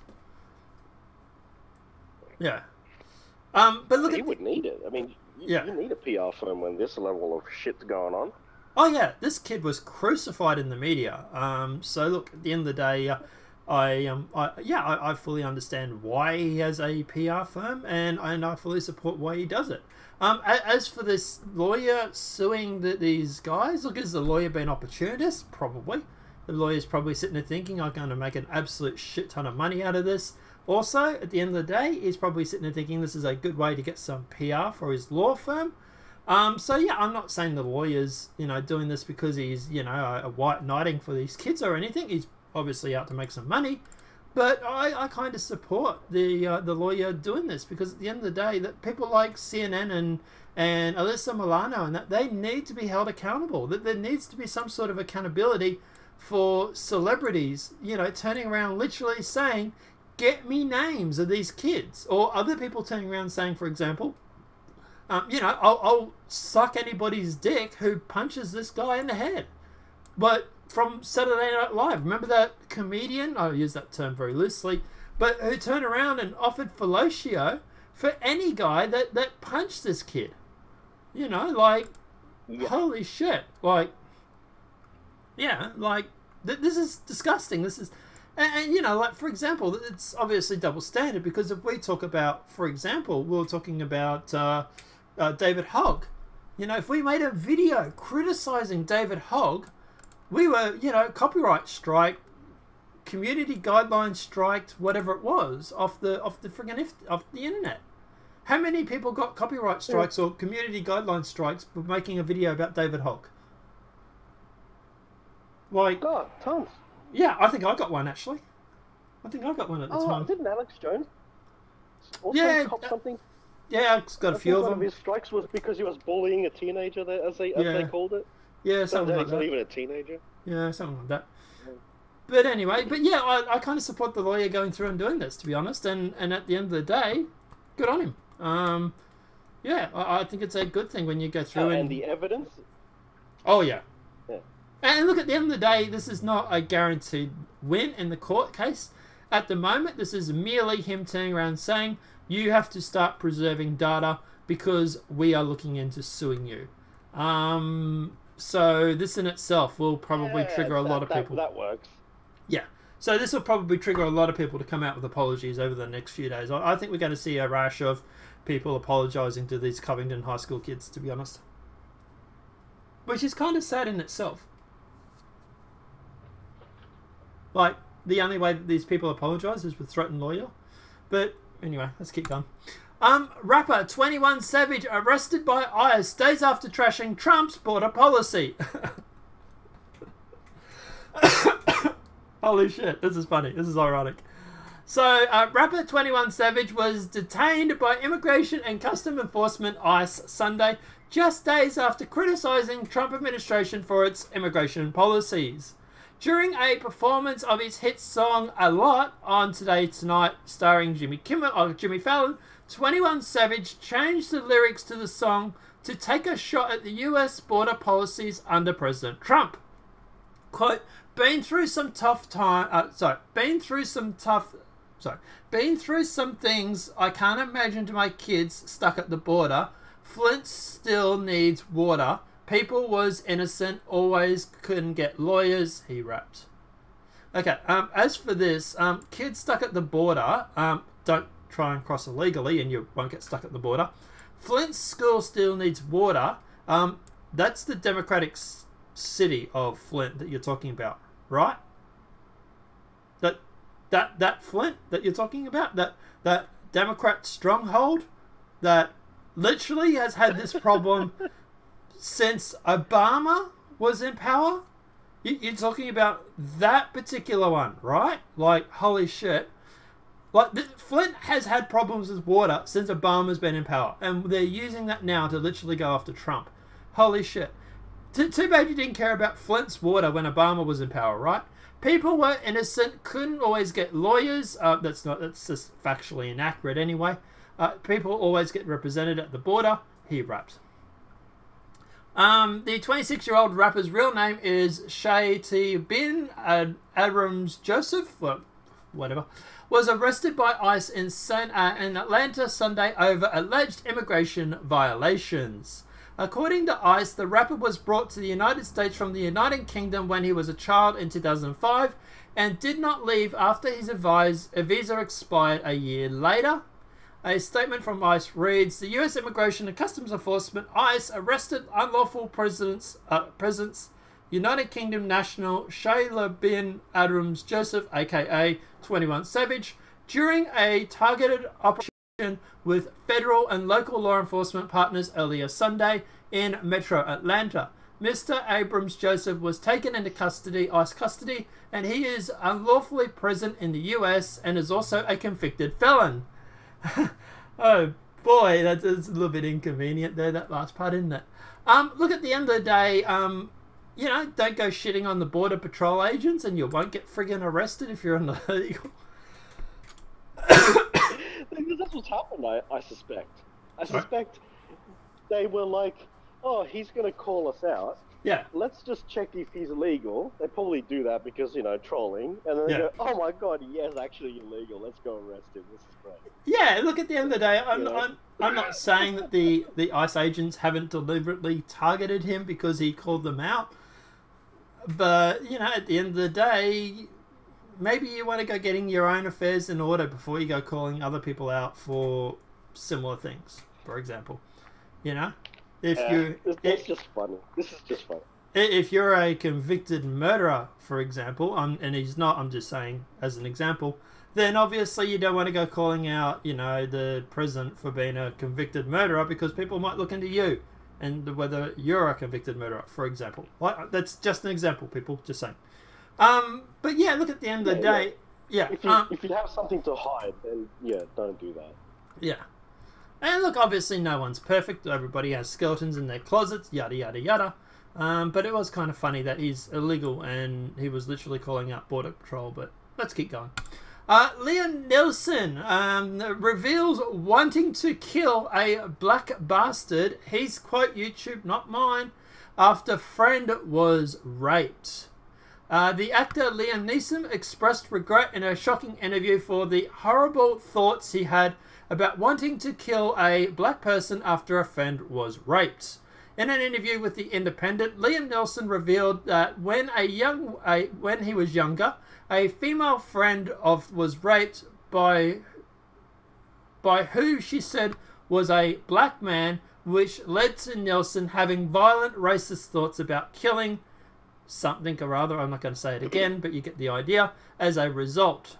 Yeah. But look, You would need it. I mean, you need a PR firm when this level of shit's going on. Oh yeah, this kid was crucified in the media. So look, at the end of the day, I fully understand why he has a PR firm, and I fully support why he does it. As for this lawyer suing these guys, look, is the lawyer being opportunist? Probably. The lawyer's probably sitting there thinking, I'm going to make an absolute shit ton of money out of this. Also, at the end of the day, he's probably sitting there thinking this is a good way to get some PR for his law firm. So yeah, I'm not saying the lawyer's, doing this because he's, a white knighting for these kids or anything. He's obviously out to make some money. But I kind of support the lawyer doing this, because at the end of the day, that people like CNN and Alyssa Milano and that, they need to be held accountable. That there needs to be some sort of accountability for celebrities, turning around literally saying, get me names of these kids, or other people turning around saying, for example, I'll suck anybody's dick who punches this guy in the head. But from Saturday Night Live, remember that comedian? I use that term very loosely, but who turned around and offered fellatio for any guy that punched this kid. Holy shit. This is disgusting. This is... And for example, it's obviously double standard, because if we talk about, for example, we were talking about David Hogg. If we made a video criticizing David Hogg, we were, copyright strike, community guidelines striked, whatever it was, off the internet. How many people got copyright strikes or community guidelines strikes for making a video about David Hogg? God, tons. Yeah, I think I got one, actually. I think I got one at the time. Didn't Alex Jones also cop something? Yeah, I've got a few of them. One of his strikes was because he was bullying a teenager, as they called it. Yeah, something like that. Not even a teenager. Yeah, something like that. But anyway, I kind of support the lawyer going through and doing this, to be honest. And at the end of the day, good on him. I think it's a good thing when you go through and the evidence. Oh yeah. And look, at the end of the day, this is not a guaranteed win in the court case. At the moment, this is merely him turning around saying, you have to start preserving data because we are looking into suing you. So this in itself will probably trigger a lot of people. That works. Yeah. So this will probably trigger a lot of people to come out with apologies over the next few days. I think we're going to see a rash of people apologising to these Covington High School kids, to be honest. Which is kind of sad in itself. The only way that these people apologise is with threatened lawyer. But anyway, let's keep going. Rapper 21 Savage arrested by ICE days after trashing Trump's border policy. Holy shit, this is funny. This is ironic. So, rapper 21 Savage was detained by Immigration and Custom Enforcement ICE Sunday, just days after criticising Trump administration for its immigration policies. During a performance of his hit song A Lot on Today Tonight, starring Jimmy Fallon, 21 Savage changed the lyrics to the song to take a shot at the US border policies under President Trump. Quote, been through some things I can't imagine to my kids stuck at the border. Flint still needs water. People was innocent, always couldn't get lawyers, he rapped. Okay, as for this, kids stuck at the border, don't try and cross illegally and you won't get stuck at the border. Flint's school still needs water. That's the Democratic city of Flint that you're talking about, right? that Flint that you're talking about, that Democrat stronghold that literally has had this problem since Obama was in power. You're talking about that particular one, right? Like, holy shit. Like, Flint has had problems with water since Obama's been in power, and they're using that now to literally go after Trump. Holy shit. Too bad you didn't care about Flint's water when Obama was in power, right? People were innocent, couldn't always get lawyers. That's just factually inaccurate anyway. People always get represented at the border. He raps. The 26-year-old rapper's real name is Chute bin Abrams Joseph, well, whatever, was arrested by ICE in Atlanta Sunday over alleged immigration violations. According to ICE, the rapper was brought to the United States from the United Kingdom when he was a child in 2005 and did not leave after his visa expired a year later. A statement from ICE reads, the US Immigration and Customs Enforcement, ICE, arrested unlawful presence United Kingdom national Chute bin Abrams Joseph, aka 21 Savage, during a targeted operation with federal and local law enforcement partners earlier Sunday in Metro Atlanta. Mr. Abrams Joseph was taken into custody, ICE custody, and he is unlawfully present in the US and is also a convicted felon. Oh boy, that's a little bit inconvenient there, that last part, isn't it? Look, at the end of the day, you know, don't go shitting on the border patrol agents and you won't get friggin' arrested if you're on the illegal. That's what's happened, I suspect. I suspect they were like, oh, he's going to call us out. Yeah. Let's just check if he's illegal. They probably do that because, you know, trolling. And then they go, oh my god, he is actually illegal. Let's go arrest him. This is great. Yeah, look, at the end of the day, I'm not saying that the ICE agents haven't deliberately targeted him because he called them out. But, you know, at the end of the day, maybe you want to go getting your own affairs in order before you go calling other people out for similar things, for example. You know? It's just funny. This is just funny. If you're a convicted murderer, for example, and he's not, I'm just saying as an example, then obviously you don't want to go calling out, you know, the president for being a convicted murderer because people might look into you and whether you're a convicted murderer, for example. Like, that's just an example, people, just saying. But yeah, look, at the end of the day, yeah. If you have something to hide, then yeah, don't do that. Yeah. And look, obviously no one's perfect. Everybody has skeletons in their closets, yada, yada, yada. But it was kind of funny that he's illegal and he was literally calling out Border Patrol. But let's keep going. Liam Neeson reveals wanting to kill a black bastard. He's, quote, YouTube, not mine, after friend was raped. The actor Liam Neeson expressed regret in a shocking interview for the horrible thoughts he had about wanting to kill a black person after a friend was raped. In an interview with The Independent, Liam Neeson revealed that when he was younger, a female friend was raped by who she said was a black man, which led to Neeson having violent racist thoughts about killing something or other. I'm not going to say it again, but you get the idea. As a result,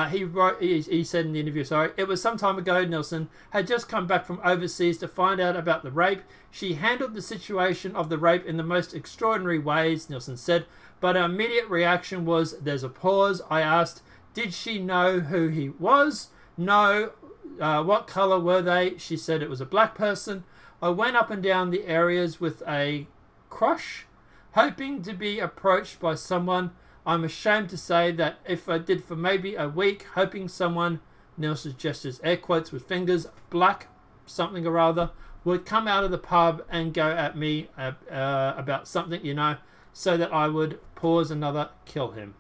he said in the interview, it was some time ago. Neeson had just come back from overseas to find out about the rape. She handled the situation of the rape in the most extraordinary ways, Neeson said, but her immediate reaction was, there's a pause. I asked, did she know who he was? No. What color were they? She said it was a black person. I went up and down the areas with a crush, hoping to be approached by someone. I'm ashamed to say that if I did for maybe a week, hoping someone, Neeson gestures air quotes with fingers, black something or other, would come out of the pub and go at me about something, you know, so that I would pause another, kill him.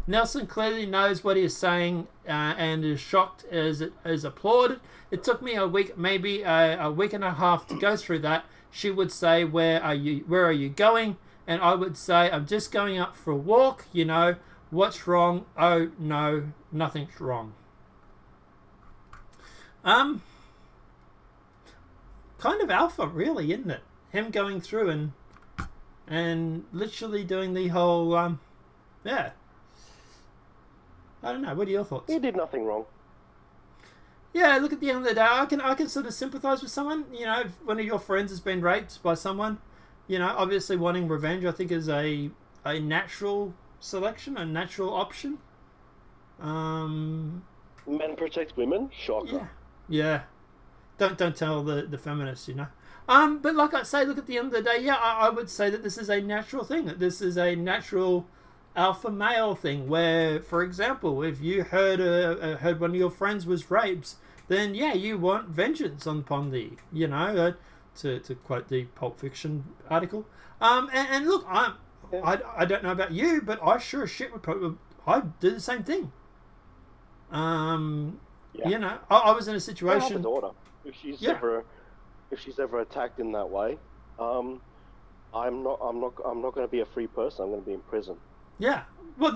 Neeson clearly knows what he is saying and is shocked as it is applauded. It took me a week, maybe a week and a half to go through that. She would say, where are you going? And I would say, I'm just going out for a walk, you know. What's wrong? Oh, no, nothing's wrong. Kind of alpha, really, isn't it? Him going through and literally doing the whole, yeah. I don't know. What are your thoughts? He did nothing wrong. Yeah, look, at the end of the day, I can sort of sympathise with someone. You know, if one of your friends has been raped by someone, you know, obviously wanting revenge, I think, is a natural selection, a natural option. Men protect women? Shocker. Yeah. Don't tell the feminists, you know. But like I say, look, at the end of the day, yeah, I would say that this is a natural thing. That this is a natural alpha male thing. Where, for example, if you heard one of your friends was raped, then yeah, you want vengeance upon the, you know, to quote the Pulp Fiction article. And look, I don't know about you, but I sure as shit I'd do the same thing. You know, I was in a situation. I have a daughter. If she's ever attacked in that way, I'm not going to be a free person. I'm going to be in prison. Yeah. Well,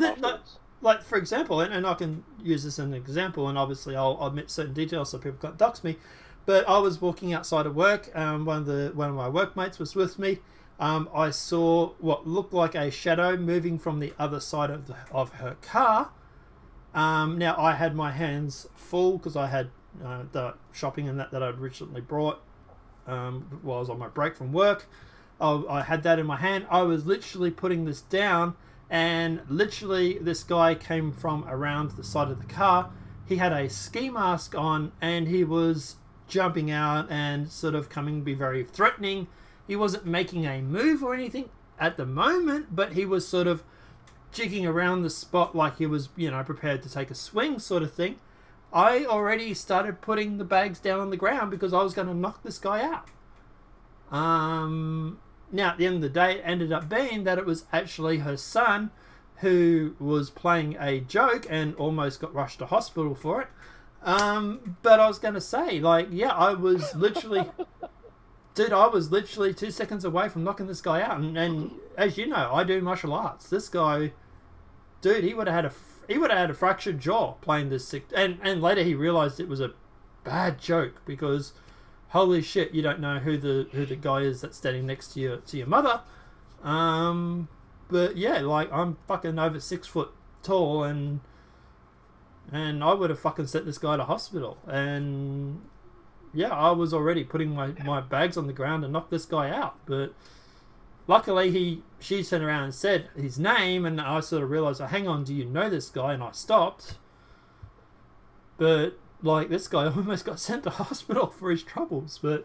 like for example, and I can use this as an example, and obviously I'll omit certain details so people can't dox me. But I was walking outside of work. One of my workmates was with me. I saw what looked like a shadow moving from the other side of her car. Now I had my hands full because I had the shopping and that I'd recently brought while I was on my break from work. I had that in my hand. I was literally putting this down, and literally this guy came from around the side of the car. He had a ski mask on, and he was jumping out and sort of coming to be very threatening. He wasn't making a move or anything at the moment, but he was sort of jigging around the spot like he was, you know, prepared to take a swing sort of thing. I already started putting the bags down on the ground because I was going to knock this guy out. Now, at the end of the day, it ended up being that it was actually her son who was playing a joke and almost got rushed to hospital for it. But I was going to say, like, yeah, I was literally... Dude, I was literally 2 seconds away from knocking this guy out. And as you know, I do martial arts. This guy... Dude, he would have had a fractured jaw playing this sick... And later he realised it was a bad joke because... Holy shit, you don't know who the guy is that's standing next to your mother. But yeah, like, I'm fucking over 6 foot tall, and I would have fucking sent this guy to hospital. And yeah, I was already putting my bags on the ground and knocked this guy out. But luckily she turned around and said his name, and I sort of realised, oh, hang on, do you know this guy? And I stopped. But like, this guy almost got sent to hospital for his troubles. But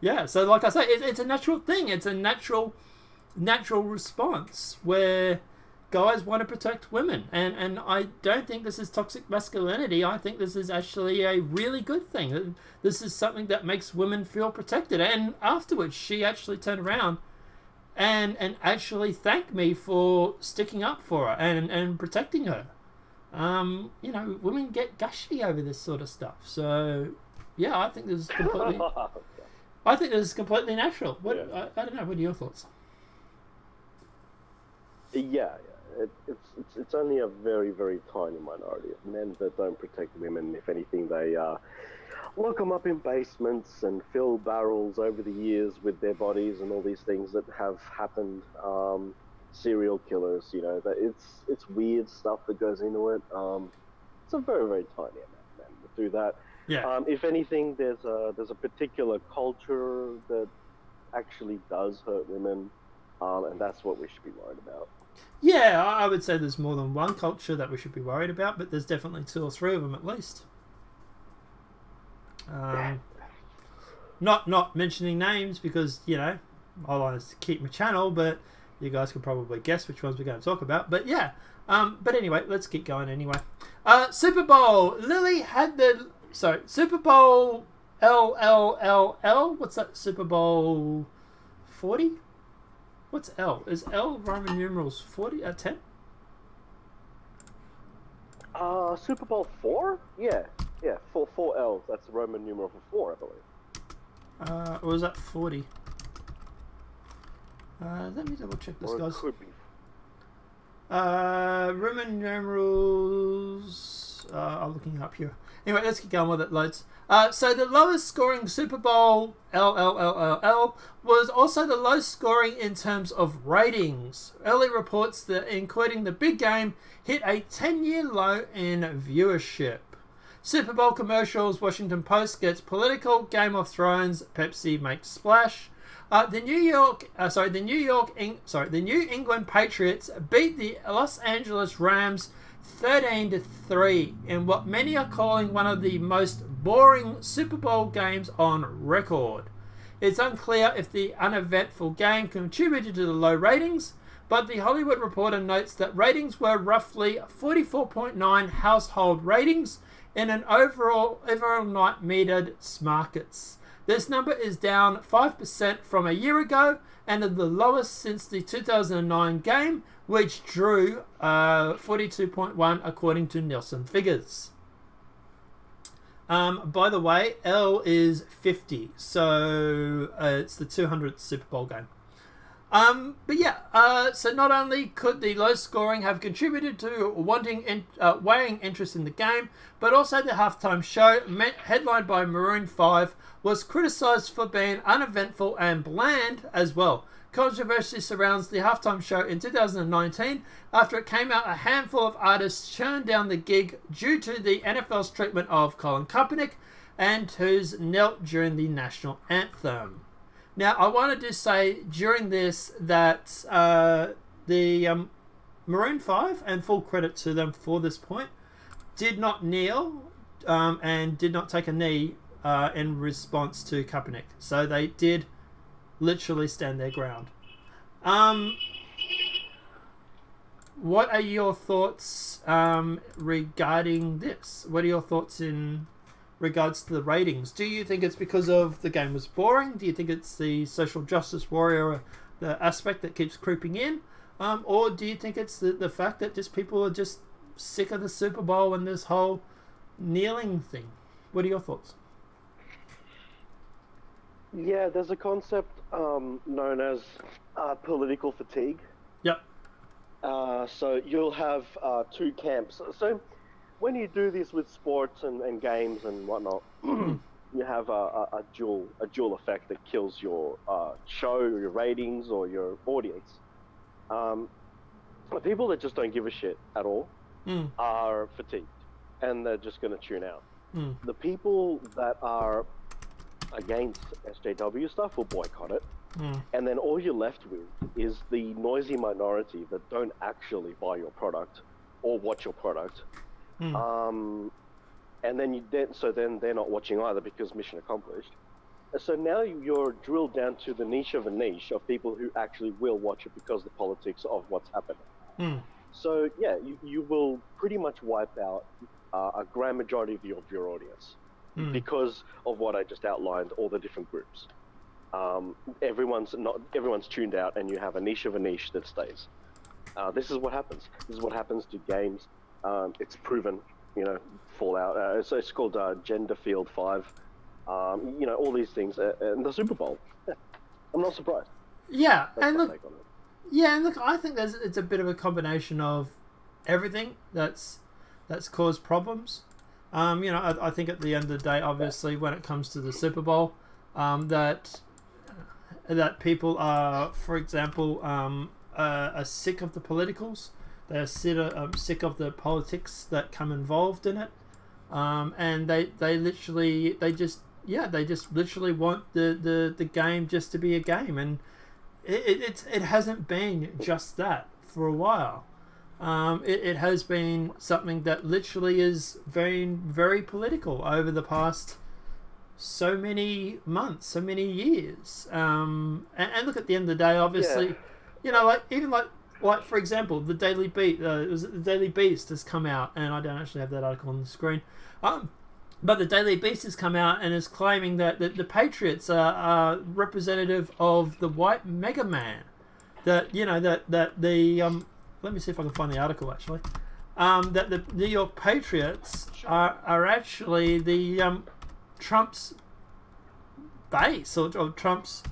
yeah, so like I say, it's a natural thing. It's a natural response where guys want to protect women. And I don't think this is toxic masculinity. I think this is actually a really good thing. This is something that makes women feel protected. And afterwards, she actually turned around and actually thanked me for sticking up for her and protecting her. You know, women get gushy over this sort of stuff. So, yeah, I think this is completely natural. I don't know. What are your thoughts? Yeah, it's only a very, very tiny minority of men that don't protect women. If anything, they lock them up in basements and fill barrels over the years with their bodies and all these things that have happened. Serial killers, you know, that it's weird stuff that goes into it. It's a very, very tiny amount of men that do that. Yeah. If anything, there's a particular culture that actually does hurt women, and that's what we should be worried about. Yeah, I would say there's more than one culture that we should be worried about, but there's definitely 2 or 3 of them at least. Not mentioning names because, you know, I like to keep my channel, but you guys can probably guess which ones we're going to talk about. But yeah, but anyway, let's keep going anyway. Super Bowl. Lily had Super Bowl LLLL. What's that? Super Bowl 40? What's L? Is L Roman numerals 40 at 10? Super Bowl 4? Yeah, 4 L's. That's the Roman numeral for 4, I believe. Or was that 40? Let me double check this, guys. Could be. Roman numerals. I'm looking it up here. Anyway, let's keep going with it. Loads. So the lowest scoring Super Bowl LLLLL was also the lowest scoring in terms of ratings. Early reports that including the big game hit a 10-year low in viewership. Super Bowl commercials, Washington Post gets political, Game of Thrones, Pepsi makes splash. The New England Patriots beat the Los Angeles Rams 13-3 in what many are calling one of the most boring Super Bowl games on record. It's unclear if the uneventful game contributed to the low ratings, but the Hollywood Reporter notes that ratings were roughly 44.9 household ratings in an overall night metered markets. This number is down 5% from a year ago and the lowest since the 2009 game, which drew 42.1 according to Nielsen figures. By the way, L is 50, so it's the 200th Super Bowl game. But yeah, so not only could the low scoring have contributed to weighing interest in the game, but also the halftime show, headlined by Maroon 5, was criticised for being uneventful and bland as well. Controversy surrounds the halftime show in 2019 after it came out a handful of artists turned down the gig due to the NFL's treatment of Colin Kaepernick and who's knelt during the national anthem. Now, I wanted to say during this that the Maroon 5, and full credit to them for this point, did not kneel and did not take a knee in response to Kaepernick. So they did literally stand their ground. What are your thoughts regarding this? What are your thoughts in regards to the ratings? Do you think it's because of the game was boring? Do you think it's the social justice warrior, the aspect that keeps creeping in? Or do you think it's the fact that just people are just sick of the Super Bowl and this whole kneeling thing? What are your thoughts? Yeah, there's a concept known as political fatigue. Yep. So you'll have two camps. So when you do this with sports and games and whatnot, you have a dual effect that kills your show, or your ratings, or your audience. The people that just don't give a shit at all are fatigued, and they're just going to tune out. The people that are against SJW stuff will boycott it. And then all you're left with is the noisy minority that don't actually buy your product or watch your product. And then then they're not watching either because mission accomplished. So now you're drilled down to the niche of a niche of people who actually will watch it because of the politics of what's happening. So yeah, you will pretty much wipe out a grand majority of your audience because of what I just outlined, all the different groups. Everyone's tuned out, and you have a niche of a niche that stays. This is what happens. This is what happens to games. It's proven, Fallout. So it's called Gender Field 5. All these things. And the Super Bowl. I'm not surprised. Yeah, and look, I think it's a bit of a combination of everything that's caused problems. I think at the end of the day, obviously, when it comes to the Super Bowl, that people are, for example, are sick of the politicals. They're sick of the politics that come involved in it, and they just literally want the game just to be a game, and it hasn't been just that for a while. It has been something that literally is very, very political over the past so many months, so many years. And look, at the end of the day, obviously, like for example, the Daily Beast, the Daily Beast has come out, and I don't actually have that article on the screen. But the Daily Beast has come out and is claiming that the Patriots are representative of the white Mega Man. That the let me see if I can find the article actually. That the New York Patriots are actually the Trump's base or Trump's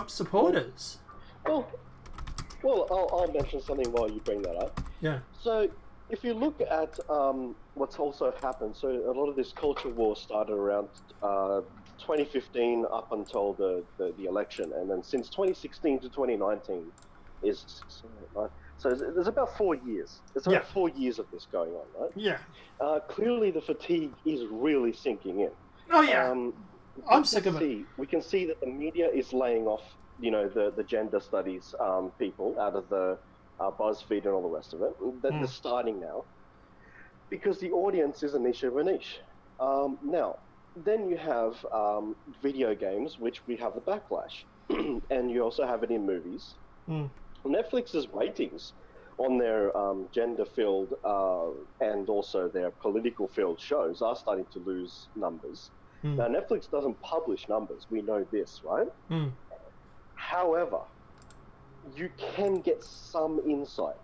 supporters. Well, I'll mention something while you bring that up. Yeah. So if you look at what's also happened, so a lot of this culture war started around 2015 up until the election, and then since 2016 to 2019 is so there's about 4 years. There's about 4 years of this going on, right? Yeah. Clearly, the fatigue is really sinking in. Oh yeah. I'm sick of it. We can see that the media is laying off, the gender studies people out of the BuzzFeed and all the rest of it. They're starting now because the audience is a niche of a niche. Now, then you have video games, which we have the backlash, and you also have it in movies. Netflix's ratings on their gender-filled and also their political-filled shows are starting to lose numbers. Now, Netflix doesn't publish numbers. We know this, right? However, you can get some insight,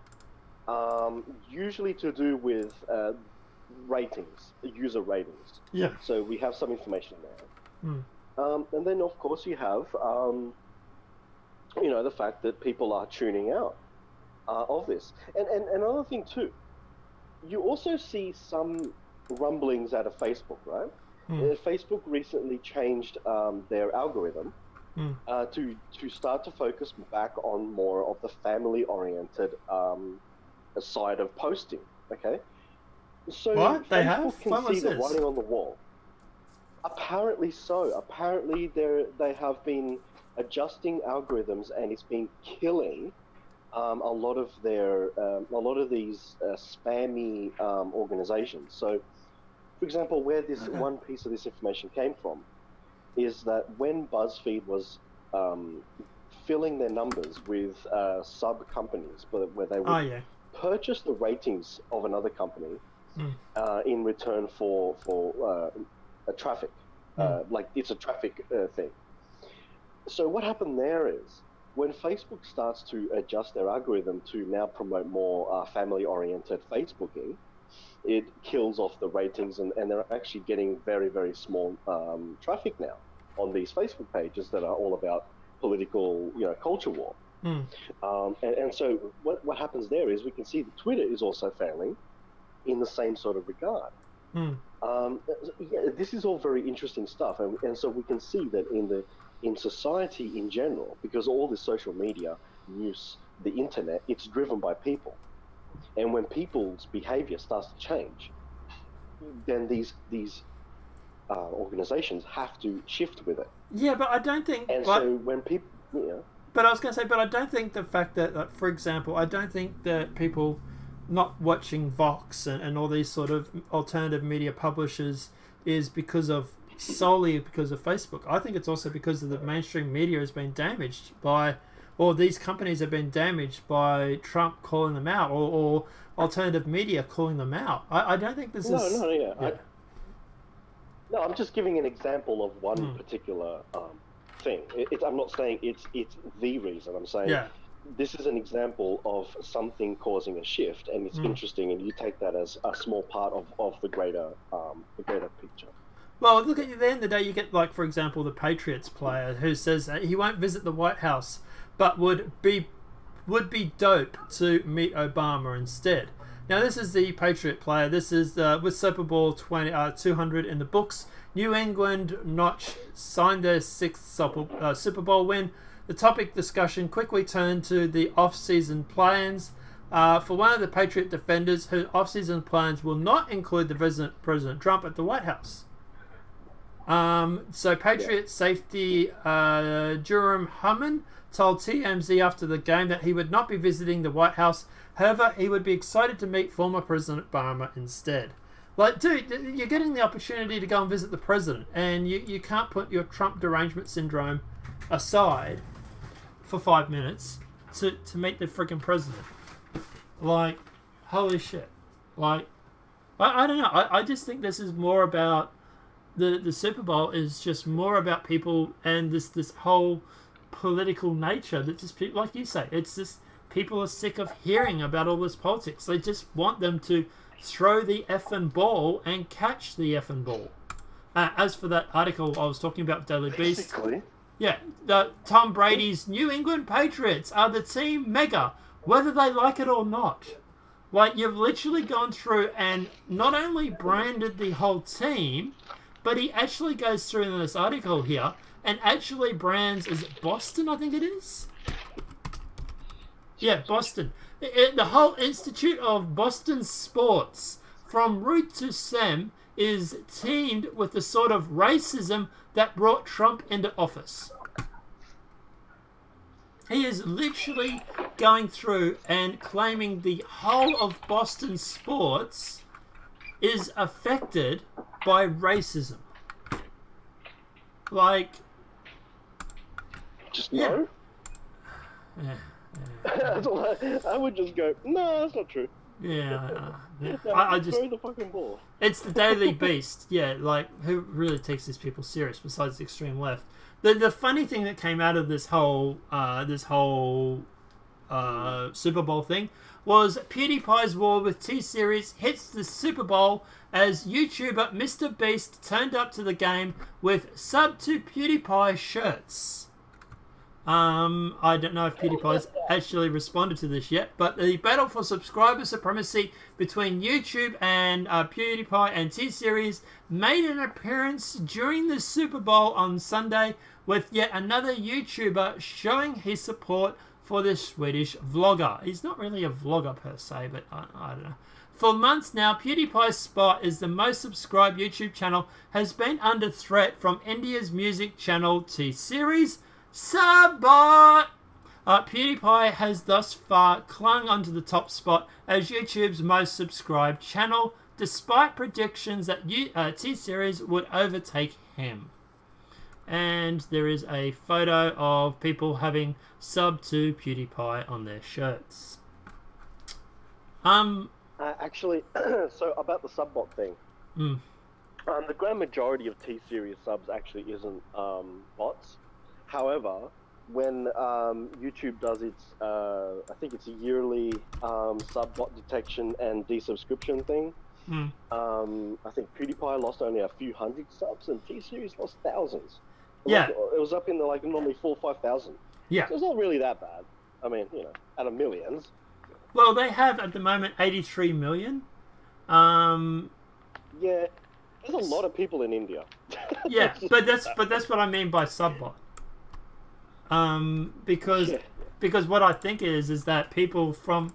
usually to do with ratings, user ratings. Yeah. So we have some information there. And then, of course, you have, the fact that people are tuning out of this. And another thing, too, you also see some rumblings out of Facebook, right? Facebook recently changed their algorithm to start to focus back on more of the family-oriented side of posting. Okay, so what they Facebook have? can When see was the this? writing on the wall. Apparently so. Apparently they have been adjusting algorithms, and it's been killing a lot of these spammy organizations. So, for example, where this one piece of this information came from is that when BuzzFeed was filling their numbers with sub companies, where they would purchase the ratings of another company in return for a traffic, like it's a traffic thing. So what happened there is when Facebook starts to adjust their algorithm to now promote more family-oriented Facebooking, it kills off the ratings, and they're actually getting very, very small traffic now on these Facebook pages that are all about political, culture war. And so what happens there is we can see that Twitter is also failing in the same sort of regard. This is all very interesting stuff, and so we can see that in society in general, because all this social media, news, the internet, it's driven by people. And when people's behavior starts to change, then these organizations have to shift with it. Yeah, but I don't think... And so when people... But I was going to say, but I don't think the fact that, like, for example, I don't think that people not watching Vox and all these sort of alternative media publishers is solely because of Facebook. I think it's also because of the mainstream media has been damaged by, or these companies have been damaged by Trump calling them out, or alternative media calling them out. I don't think this is... No, I'm just giving an example of one particular thing. I'm not saying it's the reason. I'm saying this is an example of something causing a shift, and it's interesting, and you take that as a small part of the greater picture. Well, look, at the end of the day, you get, like, for example, the Patriots player who says that he won't visit the White House, but would be dope to meet Obama instead. Now, this is the Patriot player. This is with Super Bowl 200 in the books. New England notch signed their 6th Super Bowl win. The topic discussion quickly turned to the off-season plans for one of the Patriot defenders whose off-season plans will not include the President Trump at the White House. So Patriot safety Durham Hummin told TMZ after the game that he would not be visiting the White House. However, he would be excited to meet former President Obama instead. Like, dude, you're getting the opportunity to go and visit the president, and you can't put your Trump derangement syndrome aside for 5 minutes to meet the freaking president. Like, holy shit. Like, I don't know. I just think this is more about... The Super Bowl is just more about people and this whole political nature that just, like you say, it's just people are sick of hearing about all this politics. They just want them to throw the effing ball and catch the effing ball. As for that article I was talking about, Daily Beast, Tom Brady's New England Patriots are the team mega, whether they like it or not. Like, you've literally gone through and not only branded the whole team, but he actually goes through in this article here and actually brands, is it Boston, I think it is? Yeah, Boston. The whole Institute of Boston Sports, from root to stem, is teamed with the sort of racism that brought Trump into office. He is literally going through and claiming the whole of Boston sports is affected by racism. Like, just no. I would just go, no, that's not true. Yeah, No, I just throw the fucking ball. It's the Daily Beast. Yeah, like, who really takes these people serious besides the extreme left? The funny thing that came out of this whole Super Bowl thing was PewDiePie's war with T-Series hits the Super Bowl as YouTuber Mr. Beast turned up to the game with sub to PewDiePie shirts. I don't know if PewDiePie's actually responded to this yet, but the battle for subscriber supremacy between YouTube and PewDiePie and T-Series made an appearance during the Super Bowl on Sunday, with yet another YouTuber showing his support for the Swedish vlogger. He's not really a vlogger per se, but I don't know. For months now, PewDiePie's spot as the most subscribed YouTube channel has been under threat from India's music channel T-Series. Subbot! PewDiePie has thus far clung onto the top spot as YouTube's most subscribed channel, despite predictions that T-Series would overtake him. And there is a photo of people having sub to PewDiePie on their shirts. Actually, so about the subbot thing. The grand majority of T-Series subs actually isn't bots. However, when YouTube does its, I think it's a yearly sub-bot detection and desubscription thing, I think PewDiePie lost only a few hundred subs and T-Series lost thousands. Yeah. It was up in the, like, normally 4,000 or 5,000. Yeah. So it's not really that bad. I mean, you know, out of millions. Well, they have at the moment 83 million. Yeah, there's a lot of people in India. Yeah, but that's what I mean by subbot. Because what I think is that people from,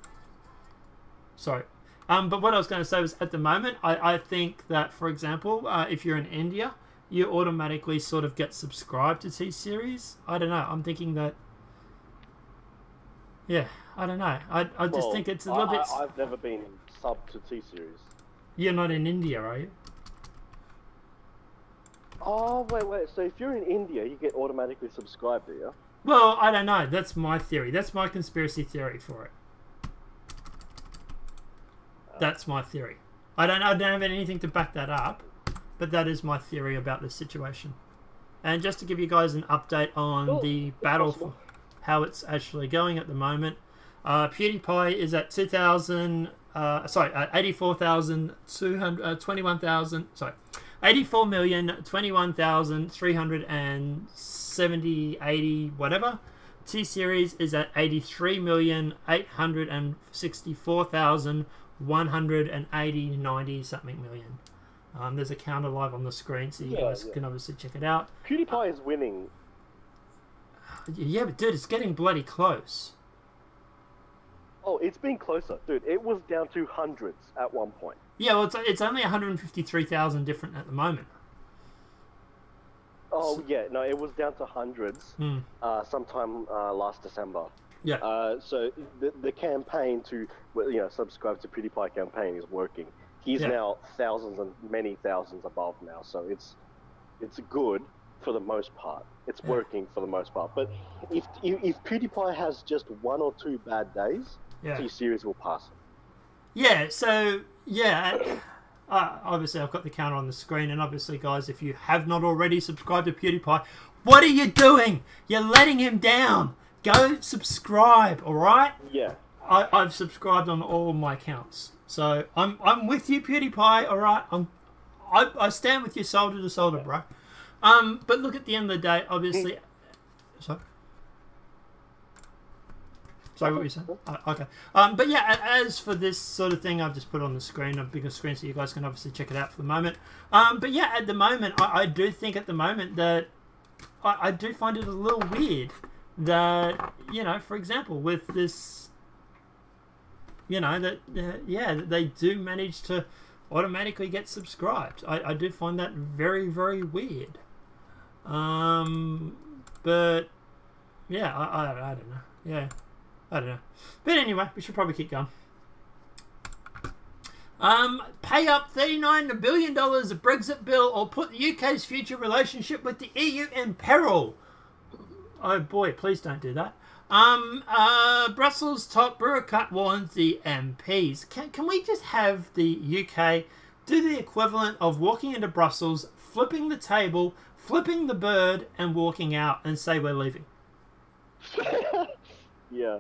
sorry, but what I was going to say was at the moment I think that, for example, if you're in India, you automatically sort of get subscribed to T-Series. I don't know. I'm thinking that. Yeah, I don't know. I just think it's a little bit. I've never been sub to T-Series. You're not in India, are you? Oh, wait. So if you're in India, you get automatically subscribed, do you? Well, I don't know. That's my theory. That's my conspiracy theory for it. That's my theory. I don't have anything to back that up, but that is my theory about this situation. And just to give you guys an update on the battle for how it's actually going at the moment, PewDiePie is at 84,021,370 whatever. T-Series is at 83,864,180 something million. There's a counter live on the screen, so you guys can obviously check it out. PewDiePie is winning. Yeah, but dude, it's getting bloody close. Oh, it's been closer, dude. It was down to hundreds at one point. Yeah, well, it's only 153,000 different at the moment. Oh, yeah, no, it was down to hundreds sometime last December. Yeah. So the campaign to, subscribe to PewDiePie campaign is working. He's now thousands and many thousands above now, so it's good for the most part. It's working for the most part. But if PewDiePie has just one or two bad days, T-Series will pass him. Yeah, so, obviously I've got the counter on the screen, and obviously, guys, if you have not already subscribed to PewDiePie, what are you doing? You're letting him down. Go subscribe, alright? Yeah. I've subscribed on all my accounts. So, I'm with you, PewDiePie, alright? I stand with you shoulder to shoulder, bro. But look, at the end of the day, obviously... Sorry? Sorry, what were you saying? Okay. But yeah, as for this sort of thing, I've just put on the screen, a bigger screen, so you guys can obviously check it out for the moment. But yeah, at the moment, I do think at the moment that I do find it a little weird that, you know, for example, with this, you know, that, yeah, that they do manage to automatically get subscribed. I do find that very, very weird. But yeah, I don't know. Yeah, I don't know. But anyway, we should probably keep going. Pay up $39 billion of Brexit bill or put the UK's future relationship with the EU in peril. Oh boy, please don't do that. Brussels top bureaucrat warns the MPs. Can we just have the UK do the equivalent of walking into Brussels, flipping the table, flipping the bird, and walking out and say we're leaving? Yeah.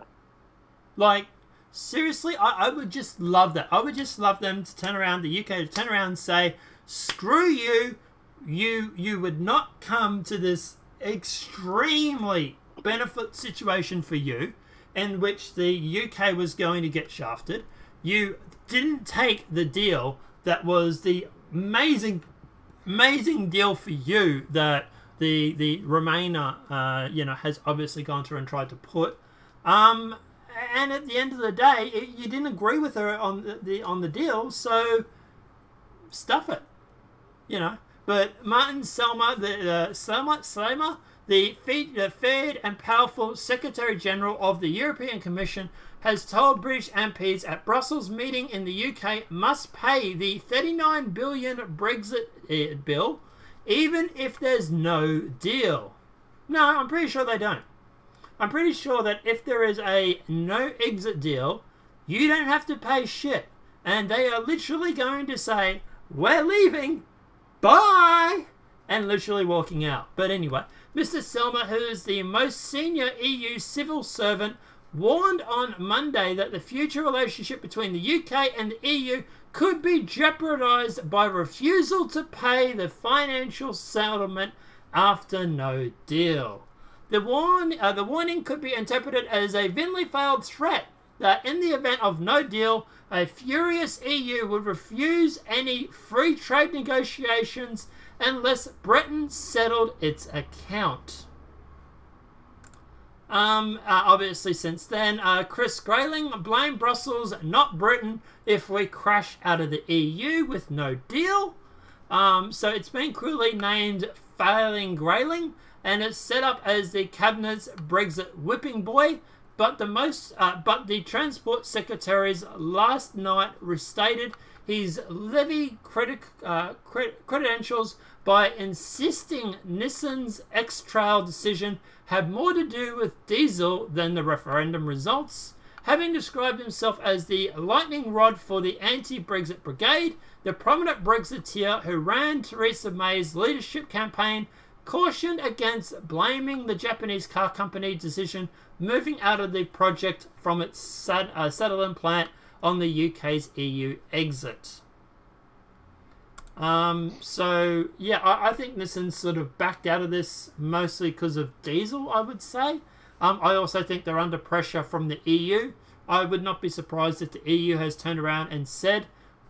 Like, seriously, I would just love that. I would just love them to turn around, the UK to turn around and say, screw you, you would not come to this extremely benefit situation for you in which the UK was going to get shafted. You didn't take the deal that was the amazing deal for you that the Remainer you know, has obviously gone through and tried to put. And at the end of the day, you didn't agree with her on the deal, so stuff it, you know. But Martin Selma, the feared and powerful Secretary General of the European Commission, has told British MPs at Brussels meeting in the UK must pay the $39 billion Brexit bill, even if there's no deal. No, I'm pretty sure they don't. I'm pretty sure that if there is a no exit deal, you don't have to pay shit. And they are literally going to say, we're leaving, bye, and literally walking out. But anyway, Mr. Selma, who is the most senior EU civil servant, warned on Monday that the future relationship between the UK and the EU could be jeopardised by refusal to pay the financial settlement after no deal. The warning could be interpreted as a thinly veiled threat that in the event of no deal, a furious EU would refuse any free trade negotiations unless Britain settled its account. Obviously since then, Chris Grayling blamed Brussels, not Britain, if we crash out of the EU with no deal. So it's been cruelly named Failing Grayling, and it's set up as the Cabinet's Brexit whipping boy. But the Transport Secretary's last night restated his levy credentials by insisting Nissan's X-Trail decision had more to do with diesel than the referendum results. Having described himself as the lightning rod for the anti-Brexit brigade, the prominent Brexiteer who ran Theresa May's leadership campaign cautioned against blaming the Japanese car company decision moving out of the project from its Sutherland plant on the UK's EU exit. So yeah, I think Nissan sort of backed out of this mostly because of diesel, I would say. I also think they're under pressure from the EU. I would not be surprised if the EU has turned around and said,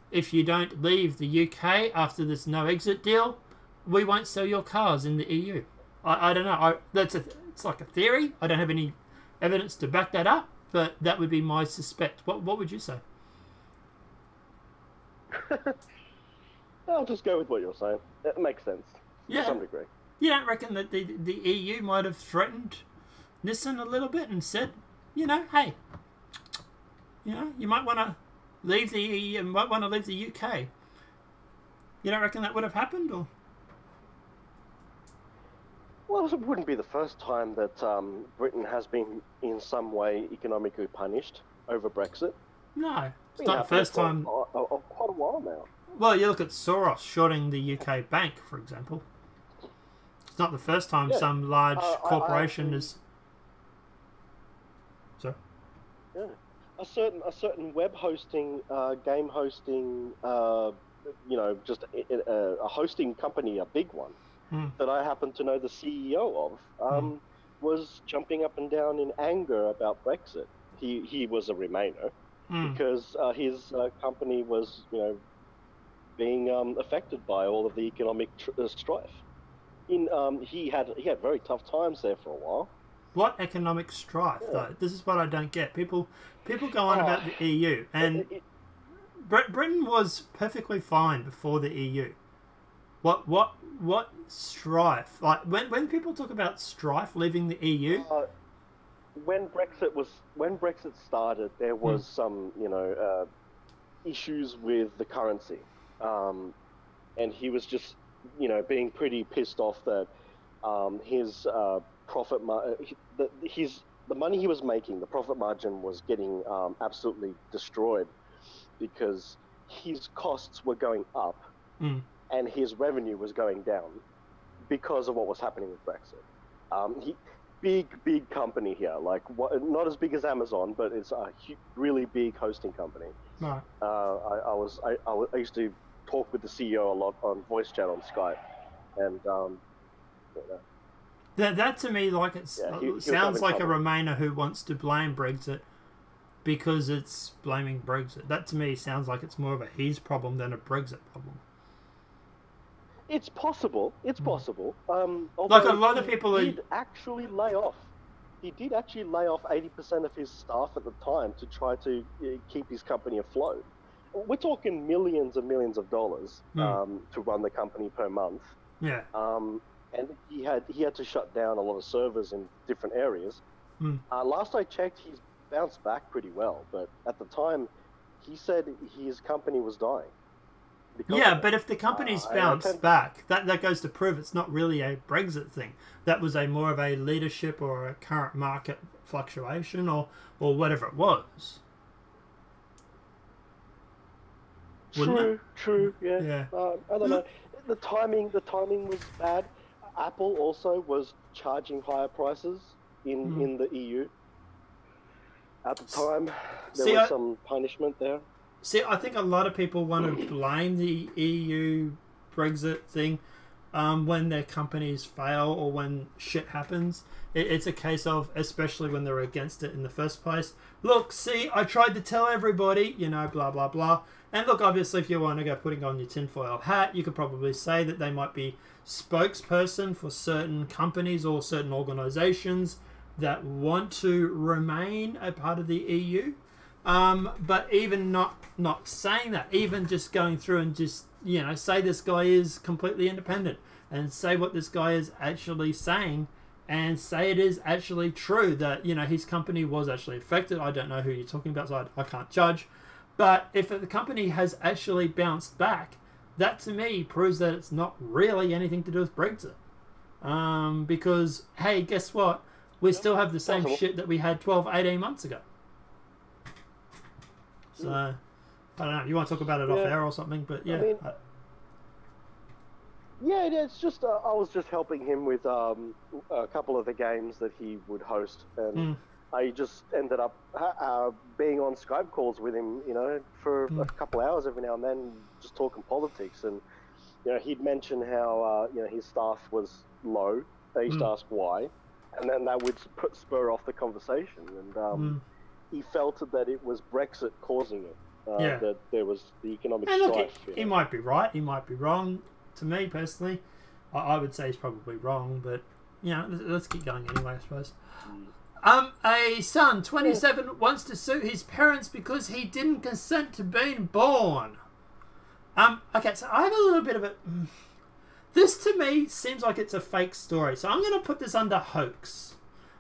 if you don't leave the UK after this no exit deal, we won't sell your cars in the EU. I don't know. It's like a theory. I don't have any evidence to back that up, but that would be my suspect. What would you say? I'll just go with what you're saying. It makes sense. Yeah. To some degree. You don't reckon that the EU might have threatened Nissan a little bit and said, you know, hey, you know, you might want to leave the EU and might want to leave the UK. You don't reckon that would have happened, or? Well, it wouldn't be the first time that Britain has been in some way economically punished over Brexit. No, it's not the first time. Quite a while now. Well, you look at Soros shorting the UK bank, for example. It's not the first time some large corporation is. Sorry. Yeah, a certain web hosting, game hosting, you know, just a hosting company, a big one. That I happen to know the CEO of, was jumping up and down in anger about Brexit. he was a Remainer Mm. because his company was, being affected by all of the economic strife. He had very tough times there for a while. What economic strife, though? This is what I don't get. People go on about the EU, and Britain was perfectly fine before the EU. What strife? Like when people talk about strife leaving the EU. When Brexit started, there was some issues with the currency, and he was just being pretty pissed off that his profit the money he was making, the profit margin was getting absolutely destroyed because his costs were going up and his revenue was going down because of what was happening with Brexit. Big company here, like not as big as Amazon, but it's a really big hosting company. Right. I used to talk with the CEO a lot on voice chat on Skype, and that to me, like it sounds like a Remainer who wants to blame Brexit because it's blaming Brexit. That to me sounds like it's more of a his problem than a Brexit problem. It's possible. It's possible. Like a lot of people he did actually lay off 80% of his staff at the time to try to keep his company afloat. We're talking millions and millions of dollars to run the company per month. Yeah. And he had to shut down a lot of servers in different areas. Last I checked, he's bounced back pretty well, but at the time, he said his company was dying. Yeah, but if the company's bounced back, that goes to prove it's not really a Brexit thing. That was more of a leadership or a current market fluctuation or whatever it was. True, yeah. I don't know. The timing was bad. Apple also was charging higher prices in the EU. At the time, there was some punishment there. See, I think a lot of people want to blame the EU Brexit thing when their companies fail or when shit happens. It's a case of, especially when they're against it in the first place. Look, see, I tried to tell everybody, blah, blah, blah. And look, obviously, if you want to go putting on your tinfoil hat, you could probably say that they might be spokesperson for certain companies or certain organisations that want to remain a part of the EU. But even not saying that, even just going through and just, say this guy is completely independent and say what this guy is actually saying and say it is actually true that, his company was actually affected. I don't know who you're talking about, so I can't judge. But if the company has actually bounced back, that to me proves that it's not really anything to do with Brexit. Because, hey, guess what? We still have the same shit that we had 12, 18 months ago. So, I don't know. You want to talk about it off air or something? But yeah. It's just I was just helping him with a couple of the games that he would host, and I just ended up being on Skype calls with him, for a couple hours every now and then, just talking politics. And he'd mention how his staff was low. They used to ask why, and then that would spur off the conversation. And he felt that it was Brexit causing it. That there was the economic strife. Look, he might be right. He might be wrong. To me personally, I would say he's probably wrong. But let's keep going anyway, I suppose. A son, 27, wants to sue his parents because he didn't consent to being born. Okay, so I have a little bit of a... This to me seems like it's a fake story, so I'm going to put this under hoax.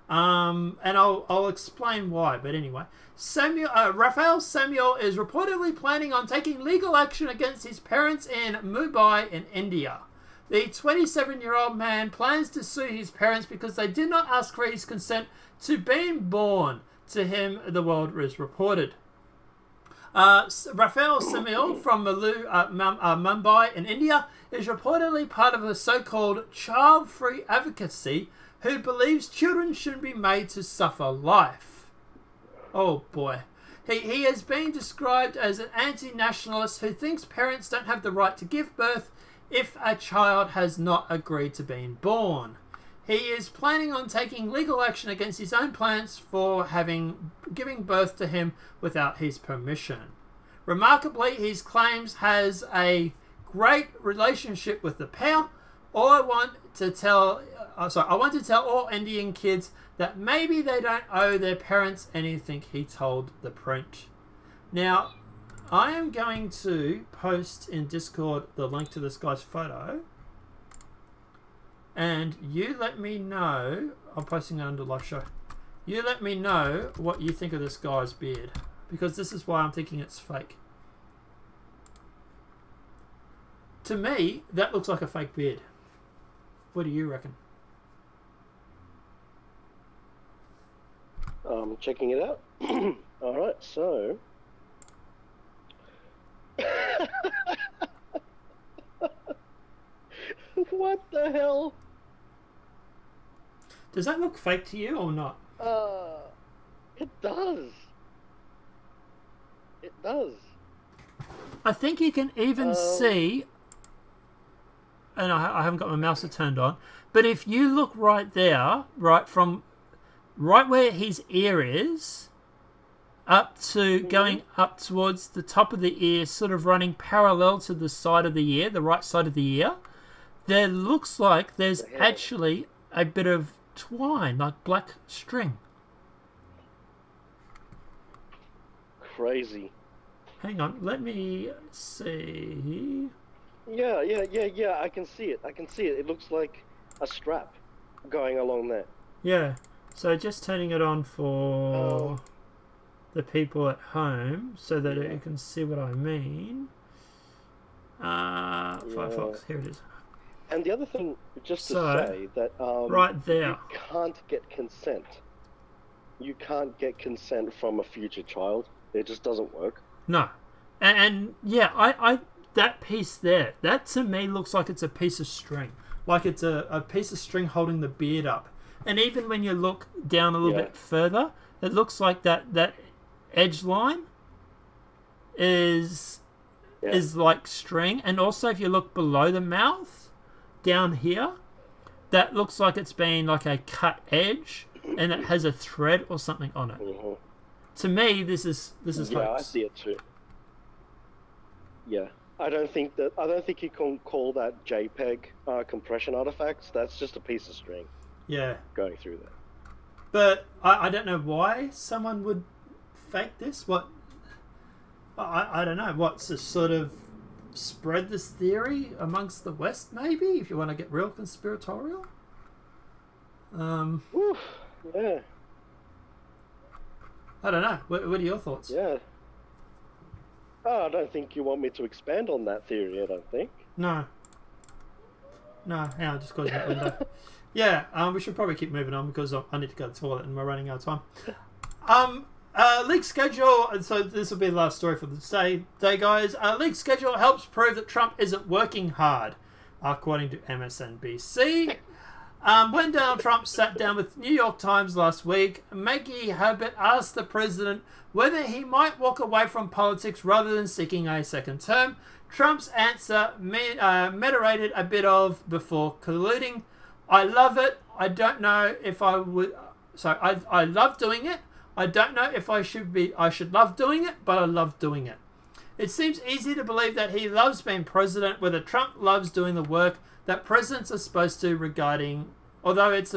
And I'll explain why, but anyway. Rafael Samuel is reportedly planning on taking legal action against his parents in Mumbai in India. The 27-year-old man plans to sue his parents because they did not ask for his consent to being born to him, the world is reported. Rafael Samuel from Mumbai in India is reportedly part of the so-called child-free advocacy who believes children shouldn't be made to suffer life. Oh boy. He has been described as an anti-nationalist who thinks parents don't have the right to give birth if a child has not agreed to being born. he is planning on taking legal action against his own plans for giving birth to him without his permission. Remarkably, his claims has a great relationship with the pair. I want to tell all Indian kids that maybe they don't owe their parents anything, he told the print. Now, I am going to post in Discord the link to this guy's photo. And you let me know, I'm posting it under live show. You let me know what you think of this guy's beard. Because this is why I'm thinking it's fake. To me, that looks like a fake beard. What do you reckon? Checking it out. Alright, so... What the hell? Does that look fake to you or not? It does. It does. I think you can even see, and I haven't got my mouse turned on, but if you look right there, right where his ear is, up to going up towards the top of the ear, sort of running parallel to the side of the ear, the right side of the ear, there looks like there's actually a bit of twine, like black string. Crazy. Hang on, let me see. Yeah, I can see it. It looks like a strap going along there. Yeah, so just turning it on for the people at home so that you can see what I mean. Firefox, here it is. And the other thing, just to say that right there, you can't get consent. You can't get consent from a future child. It just doesn't work. No, and yeah, I that piece there, that to me looks like it's a piece of string, like it's a piece of string holding the beard up. And even when you look down a little bit further, it looks like that edge line is like string. And also, if you look below the mouth, down here, that looks like it's been like a cut edge, and it has a thread or something on it. Mm-hmm. To me, this is hoax. I see it too. Yeah, I don't think you can call that JPEG compression artifacts. That's just a piece of string. Yeah, going through there. But I don't know why someone would fake this. What I don't know. What's to sort of spread this theory amongst the West? Maybe if you want to get real conspiratorial. Oof, yeah. I don't know. What are your thoughts? Yeah. Oh, I don't think you want me to expand on that theory, I don't think. No. Hang on, just closing that window. Yeah, we should probably keep moving on because I need to go to the toilet and we're running out of time. League schedule, and so this will be the last story for the day, guys. League schedule helps prove that Trump isn't working hard, according to MSNBC. When Donald Trump sat down with New York Times last week, Maggie Herbert asked the president whether he might walk away from politics rather than seeking a second term. Trump's answer moderated a bit of before concluding, "I love it. I don't know if I would. So I love doing it. I don't know if I should love doing it, but I love doing it." It seems easy to believe that he loves being president, whether Trump loves doing the work that presidents are supposed to regarding, It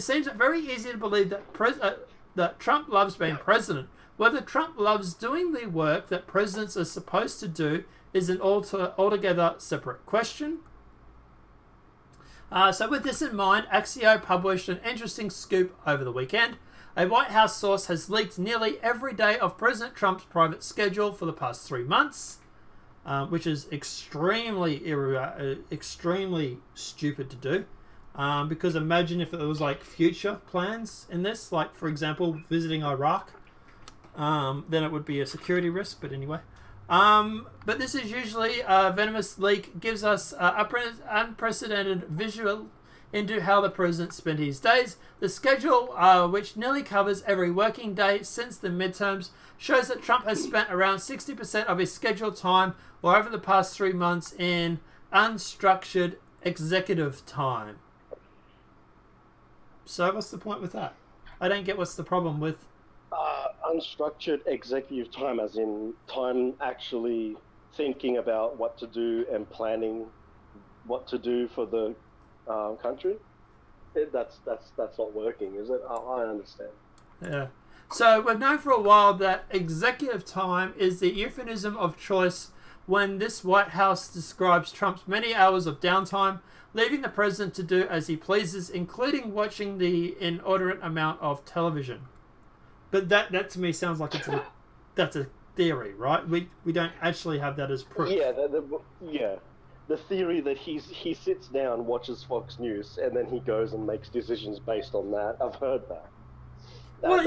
seems very easy to believe that Trump loves being president. Whether Trump loves doing the work that presidents are supposed to do is an altogether separate question. So with this in mind, Axio published an interesting scoop over the weekend. A White House source has leaked nearly every day of President Trump's private schedule for the past 3 months, which is extremely stupid to do. Because imagine if it was like future plans in this, like for example visiting Iraq, then it would be a security risk. But anyway, but this is usually a venomous leak, gives us unprecedented visual into how the president spent his days. The schedule, which nearly covers every working day since the midterms, shows that Trump has spent around 60% of his scheduled time or over the past 3 months in unstructured executive time. So what's the point with that? I don't get what's the problem with... Unstructured executive time, as in time actually thinking about what to do and planning what to do for the country. That's not working, is it? I understand. Yeah. So we've known for a while that executive time is the euphemism of choice when this White House describes Trump's many hours of downtime, leaving the president to do as he pleases, including watching the inordinate amount of television. But that to me sounds like that's a theory, right? We don't actually have that as proof. Yeah, the theory that he sits down, watches Fox News, and then he goes and makes decisions based on that. I've heard that. But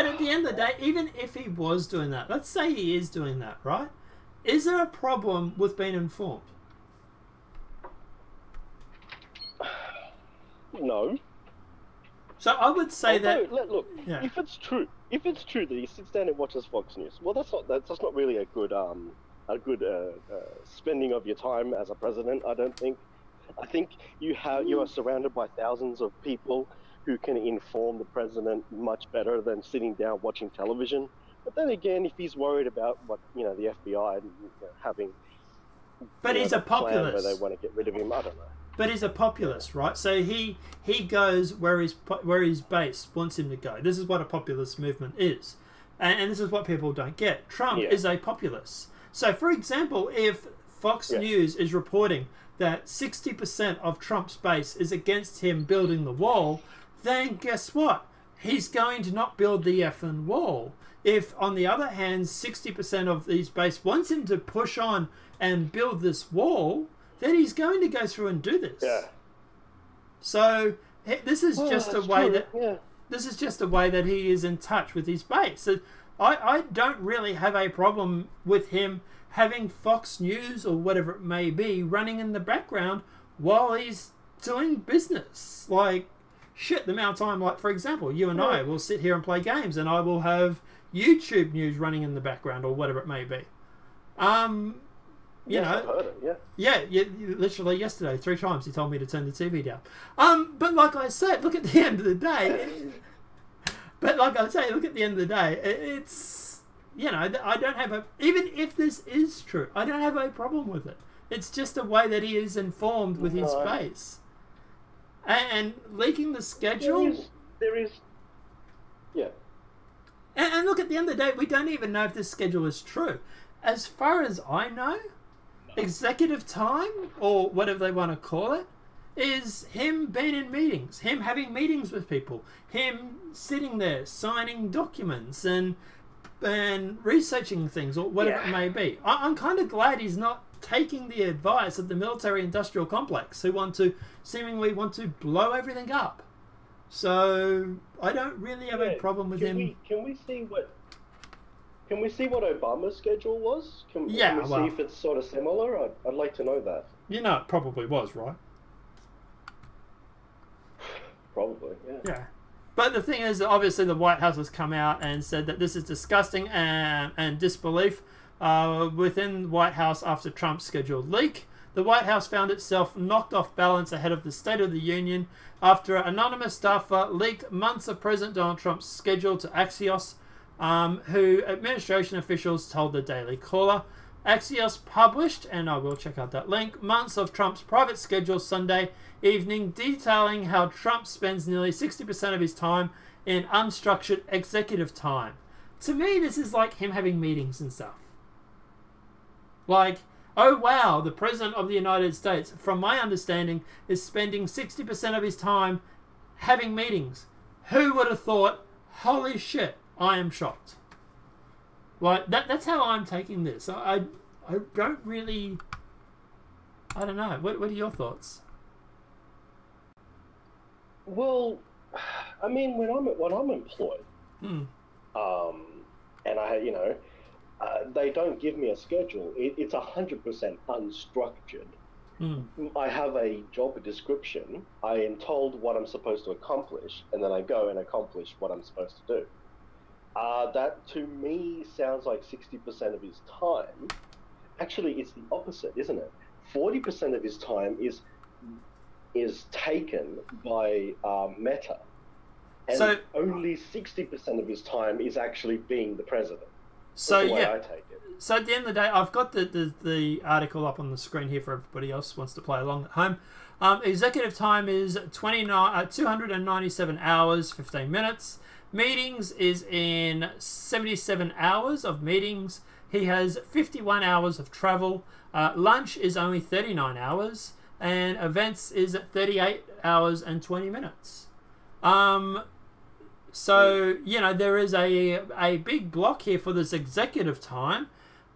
at the end of the day, even if he was doing that, let's say he is doing that, right? Is there a problem with being informed? No. So I would say look, if it's true that he sits down and watches Fox News, well, that's not really a good spending of your time as a president. I don't think. I think you are surrounded by thousands of people who can inform the president much better than sitting down watching television. But then again, if he's worried about what the FBI having, but he's a populist, where they want to get rid of him, I don't know. But he's a populist, right? So he goes where his base wants him to go. This is what a populist movement is, and this is what people don't get. Trump is a populist. So, for example, if Fox News is reporting that 60% of Trump's base is against him building the wall, then guess what? He's going to not build the effing wall. If, on the other hand, 60% of his base wants him to push on and build this wall, then he's going to go through and do this. Yeah. So this is just a way that he is in touch with his base. So I don't really have a problem with him having Fox News or whatever it may be running in the background while he's doing business. Like, shit, the amount of time, like, for example, you and I will sit here and play games and I will have YouTube news running in the background or whatever it may be. You know, I've heard it, literally yesterday, 3 times he told me to turn the TV down. But like I said, look at the end of the day. It's, I don't have even if this is true, I don't have a problem with it. It's just a way that he is informed with his base. And leaking the schedule. There is. Yeah. And look, at the end of the day, we don't even know if this schedule is true. As far as I know, executive time, or whatever they want to call it, is him being in meetings, him having meetings with people, him sitting there signing documents and researching things or whatever it may be. I'm kind of glad he's not taking the advice of the military-industrial complex who seemingly want to blow everything up. So I don't really have a problem with him. Can we see what Obama's schedule was? Can we see if it's sort of similar? I'd like to know that. You know, it probably was, right? Probably, yeah. Yeah. But the thing is, obviously, the White House has come out and said that this is disgusting and disbelief within the White House after Trump's scheduled leak. The White House found itself knocked off balance ahead of the State of the Union after an anonymous staffer leaked months of President Donald Trump's schedule to Axios, who administration officials told the Daily Caller. Axios published, and I will check out that link, months of Trump's private schedule Sunday evening, detailing how Trump spends nearly 60% of his time in unstructured executive time. To me, this is like him having meetings and stuff. Like, oh wow, the President of the United States, from my understanding, is spending 60% of his time having meetings. Who would have thought, holy shit, I am shocked. Like, that's how I'm taking this. I don't really... I don't know. What are your thoughts? Well, I mean, when I'm employed, and they don't give me a schedule. It's 100% unstructured. I have a job description. I am told what I'm supposed to accomplish, and then I go and accomplish what I'm supposed to do. That to me sounds like 60% of his time. Actually, it's the opposite, isn't it? 40% of his time is taken by Meta, and So only 60% of his time is actually being the president. So That's the way yeah. I take it. So at the end of the day, I've got the article up on the screen here for everybody else who wants to play along at home. Executive time is 297 hours, 15 minutes. Meetings is in 77 hours of meetings. He has 51 hours of travel. Lunch is only 39 hours. And events is at 38 hours and 20 minutes. So, you know, there is a big block here for this executive time.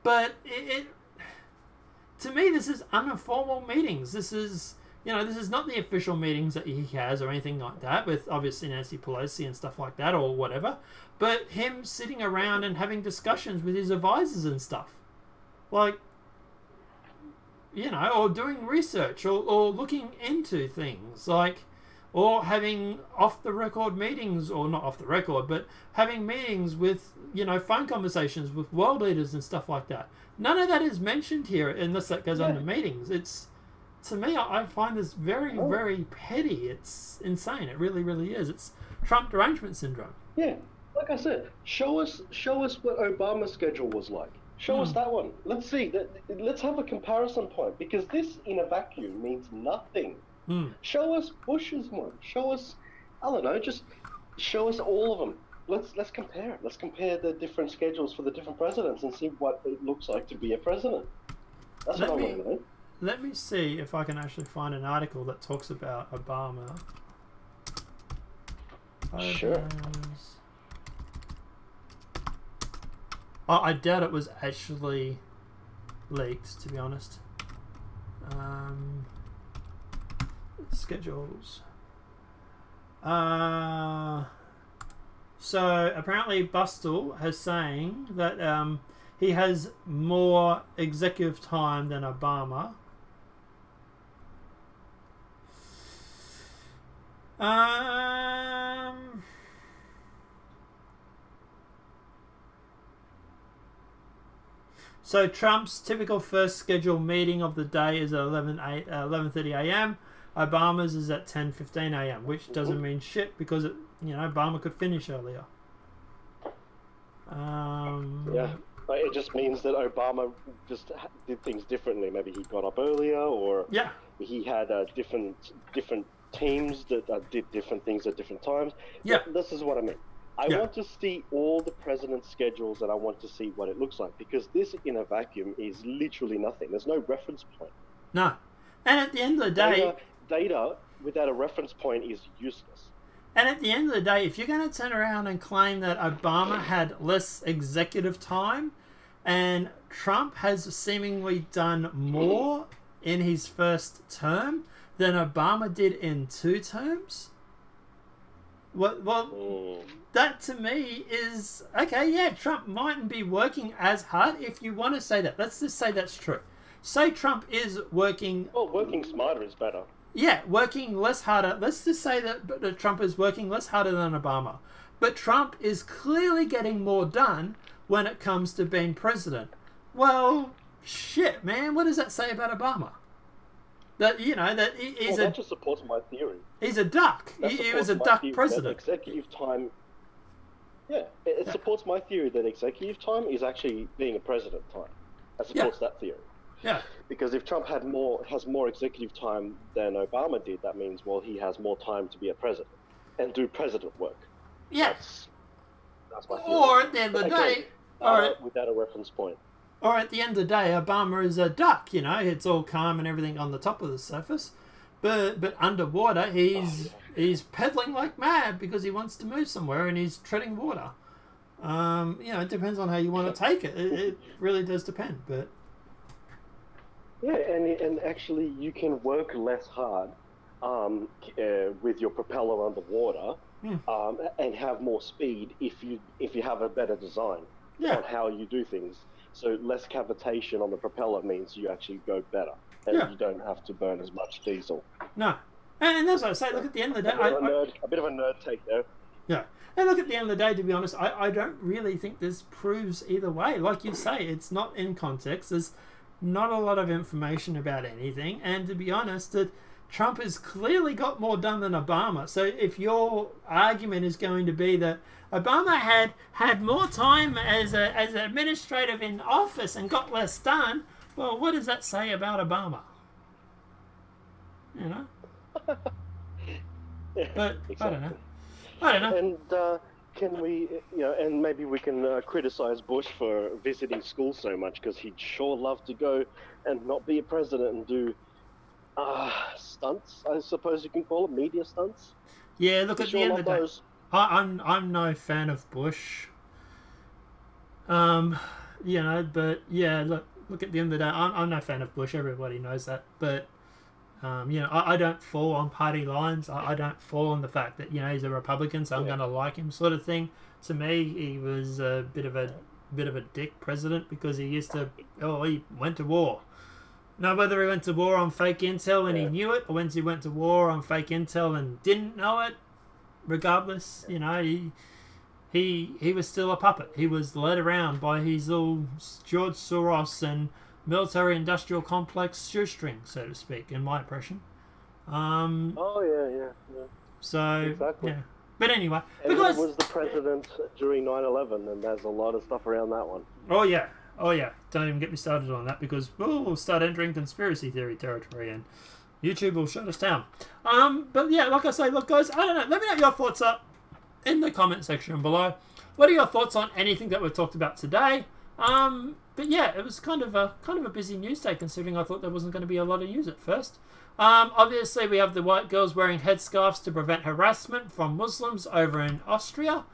But to me, this is informal meetings. This is, you know, this is not the official meetings that he has or anything like that with obviously Nancy Pelosi and stuff like that or whatever. But him sitting around and having discussions with his advisors and stuff. Like, you know, or doing research or looking into things. Like, or having off-the-record meetings, or not off-the-record, but having meetings with, you know, phone conversations with world leaders and stuff like that. None of that is mentioned here unless that goes under meetings. It's, to me, I find this very, very petty. It's insane. It really, really is. It's Trump derangement syndrome. Yeah, like I said, show us what Obama's schedule was like. Show us that one. Let's see. Let's have a comparison point, because this in a vacuum means nothing. Show us Bush's one. Show us, I don't know, just show us all of them. Let's compare it. Let's compare the different schedules for the different presidents and see what it looks like to be a president. That's what I want to know. Let me see if I can actually find an article that talks about Obama. Sure. Oh, I doubt it was actually leaked, to be honest. Schedules. So apparently Bustle has saying that he has more executive time than Obama. So Trump's typical first scheduled meeting of the day is at 11:30 a.m. Obama's is at 10:15 a.m., which doesn't mean shit because Obama could finish earlier. Yeah, it just means that Obama just did things differently. Maybe he got up earlier, or he had different teams that did different things at different times. Yeah, this is what I mean. I want to see all the president's schedules, and I want to see what it looks like, because this in a vacuum is literally nothing. There's no reference point. No, and at the end of the day, data without a reference point is useless. And at the end of the day, if you're going to turn around and claim that Obama had less executive time and Trump has seemingly done more in his first term than Obama did in 2 terms, well, that to me is, okay, yeah, Trump mightn't be working as hard if you want to say that. Let's just say that's true. Say Trump is working... Well, working smarter is better. Yeah, working less harder. Let's just say that Trump is working less harder than Obama. But Trump is clearly getting more done when it comes to being president. Well, shit, man. What does that say about Obama? That, that that just supports my theory. He's a duck. He was a duck president. Executive time... Yeah, it supports my theory that executive time is actually being a president time. That supports that theory. Yeah. Because if Trump has more executive time than Obama did, that means, well, he has more time to be a president and do president work. Yeah. That's my theory. Or at the end of the day... without a reference point. Or at the end of the day, Obama is a duck, It's all calm and everything on the top of the surface. But underwater, he's pedaling like mad because he wants to move somewhere and he's treading water. It depends on how you want to take it. It really does depend, but... Yeah, and actually you can work less hard with your propeller underwater and have more speed if you have a better design on how you do things. So less cavitation on the propeller means you actually go better, and Yeah. you don't have to burn as much diesel. No. And as I say, look, at the end of the day... A bit of a nerd take there. Yeah. And look, at the end of the day, to be honest, I don't really think this proves either way. Like you say, it's not in context. There's not a lot of information about anything. And to be honest, that Trump has clearly got more done than Obama. So if your argument is going to be that Obama had more time as an administrative in office and got less done, well, what does that say about Obama? You know? But Exactly. I don't know. And can we, and maybe we can criticize Bush for visiting school so much, because he'd sure love to go and not be a president and do stunts, I suppose you can call them, media stunts. Yeah, look, at the end of the day, Those. I'm no fan of Bush. But yeah, look at the end of the day, I'm no fan of Bush. Everybody knows that. But I don't fall on party lines. I don't fall on the fact that he's a Republican, so I'm going to like him, sort of thing. To me, he was a bit of a dick president, because he went to war. Now, whether he went to war on fake intel and he knew it, or whether he went to war on fake intel and didn't know it, regardless, he was still a puppet. He was led around by his little George Soros and military-industrial complex shoestring, so to speak, in my impression. Yeah. So, Exactly. yeah. But anyway, And because... he was the president during 9/11, and there's a lot of stuff around that one. Oh yeah. Don't even get me started on that, because we'll start entering conspiracy theory territory and YouTube will shut us down. But yeah, like I say, look guys, I don't know. Let me know what your thoughts are in the comment section below. What are your thoughts on anything that we've talked about today? But yeah, it was kind of a busy news day, considering I thought there wasn't going to be a lot of news at first. Obviously, we have the white girls wearing headscarves to prevent harassment from Muslims over in Austria.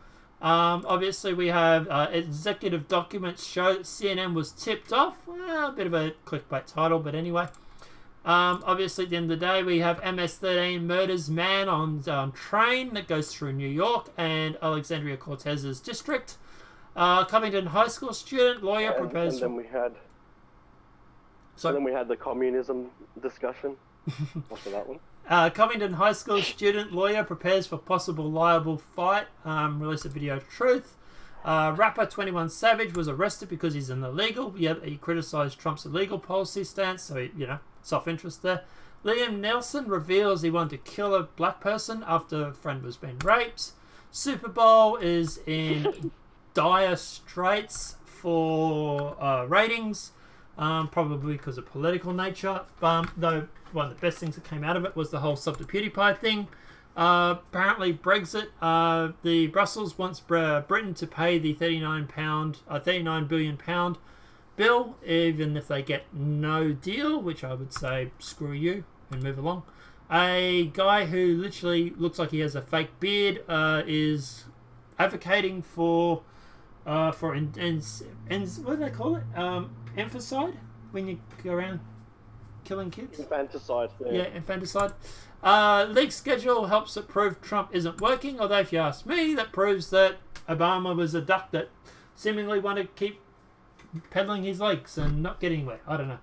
Obviously, we have executive documents show that CNN was tipped off. Well, a bit of a clickbait title, but anyway. Obviously, at the end of the day, we have MS-13 murders man on train that goes through New York and Alexandria Cortez's district. Covington High School student lawyer proposed. And then we had the communism discussion after that one. Covington High School student lawyer prepares for possible liable fight. Released a video of truth. Rapper 21 Savage was arrested because he's an illegal. Yet he criticised Trump's illegal policy stance, so self-interest there. Liam Nelson reveals he wanted to kill a black person after a friend was being raped. Super Bowl is in dire straits for ratings, probably because of political nature. Though one of the best things that came out of it was the whole Sub to PewDiePie thing. Apparently Brexit, the Brussels wants Britain to pay the £39 billion bill, even if they get no deal, which I would say screw you and move along. A guy who literally looks like he has a fake beard is advocating for what do they call it? Infanticide, when you go around killing kids. Infanticide. Yeah, infanticide. Leak schedule helps it prove Trump isn't working, although if you ask me, that proves that Obama was a duck that seemingly wanted to keep peddling his legs and not getting anywhere. I don't know.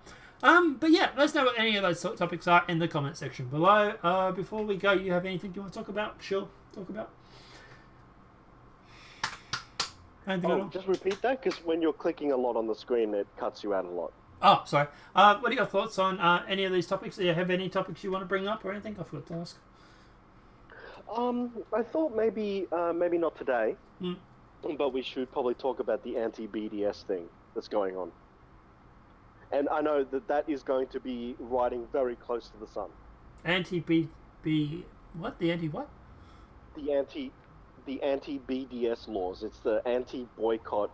But yeah, let us know what any of those topics are in the comment section below. Before we go, you have anything you want to talk about? Sure, talk about. Just repeat that, because when you're clicking a lot on the screen, it cuts you out a lot. Oh, sorry. What are your thoughts on any of these topics? Do you have any topics you want to bring up or anything? I forgot to ask. I thought maybe not today, but we should probably talk about the anti-BDS thing that's going on. And I know that is going to be riding very close to the sun. What? The anti-what? The anti-BDS laws. It's the anti-boycott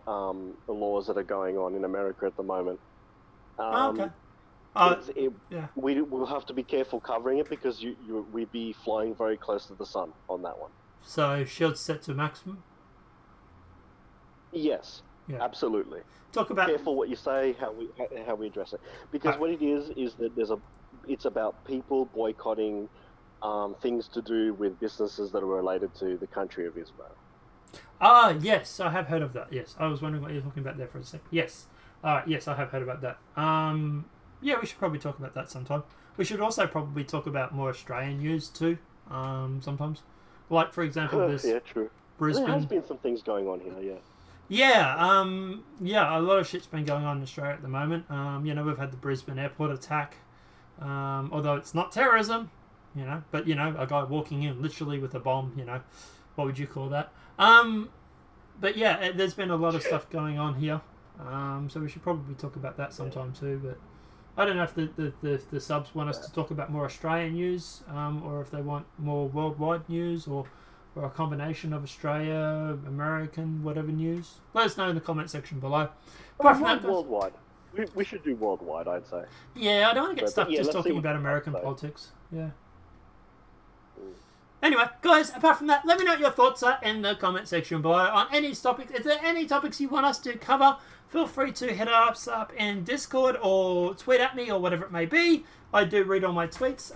laws that are going on in America at the moment. Okay. We will have to be careful covering it, because we'd be flying very close to the sun on that one. So shields set to maximum? Yes, yeah. Absolutely. Talk about Careful what you say, how we address it, because what it is that it's about people boycotting things to do with businesses that are related to the country of Israel. Yes, I have heard of that. Yes, I was wondering what you were talking about there for a sec. Yes. Alright, yes, I have heard about that. Yeah, we should probably talk about that sometime. We should also probably talk about more Australian news too, sometimes. Like, for example, this Yeah, true. Brisbane... There has been some things going on here, yeah. Yeah, a lot of shit's been going on in Australia at the moment. You know, we've had the Brisbane airport attack, although it's not terrorism, you know, but, you know, a guy walking in literally with a bomb, you know, what would you call that? But yeah, there's been a lot of stuff going on here, so we should probably talk about that sometime too, but I don't know if the subs want us to talk about more Australian news, or if they want more worldwide news, or a combination of Australia, American, whatever news. Let us know in the comment section below. Apart from that, worldwide. We should do worldwide, I'd say. Yeah, I don't want to get stuck just let's talking see about American what politics. Yeah. Anyway, guys, apart from that, let me know what your thoughts are in the comment section below on any topics. If there are any topics you want us to cover, feel free to hit us up in Discord or tweet at me or whatever it may be. I do read all my tweets,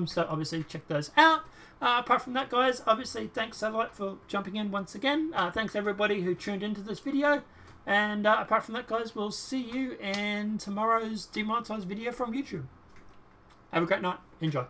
so obviously check those out. Apart from that, guys, obviously thanks Satellite for jumping in once again. Thanks everybody who tuned into this video. And apart from that, guys, we'll see you in tomorrow's demonetized video from YouTube. Have a great night. Enjoy.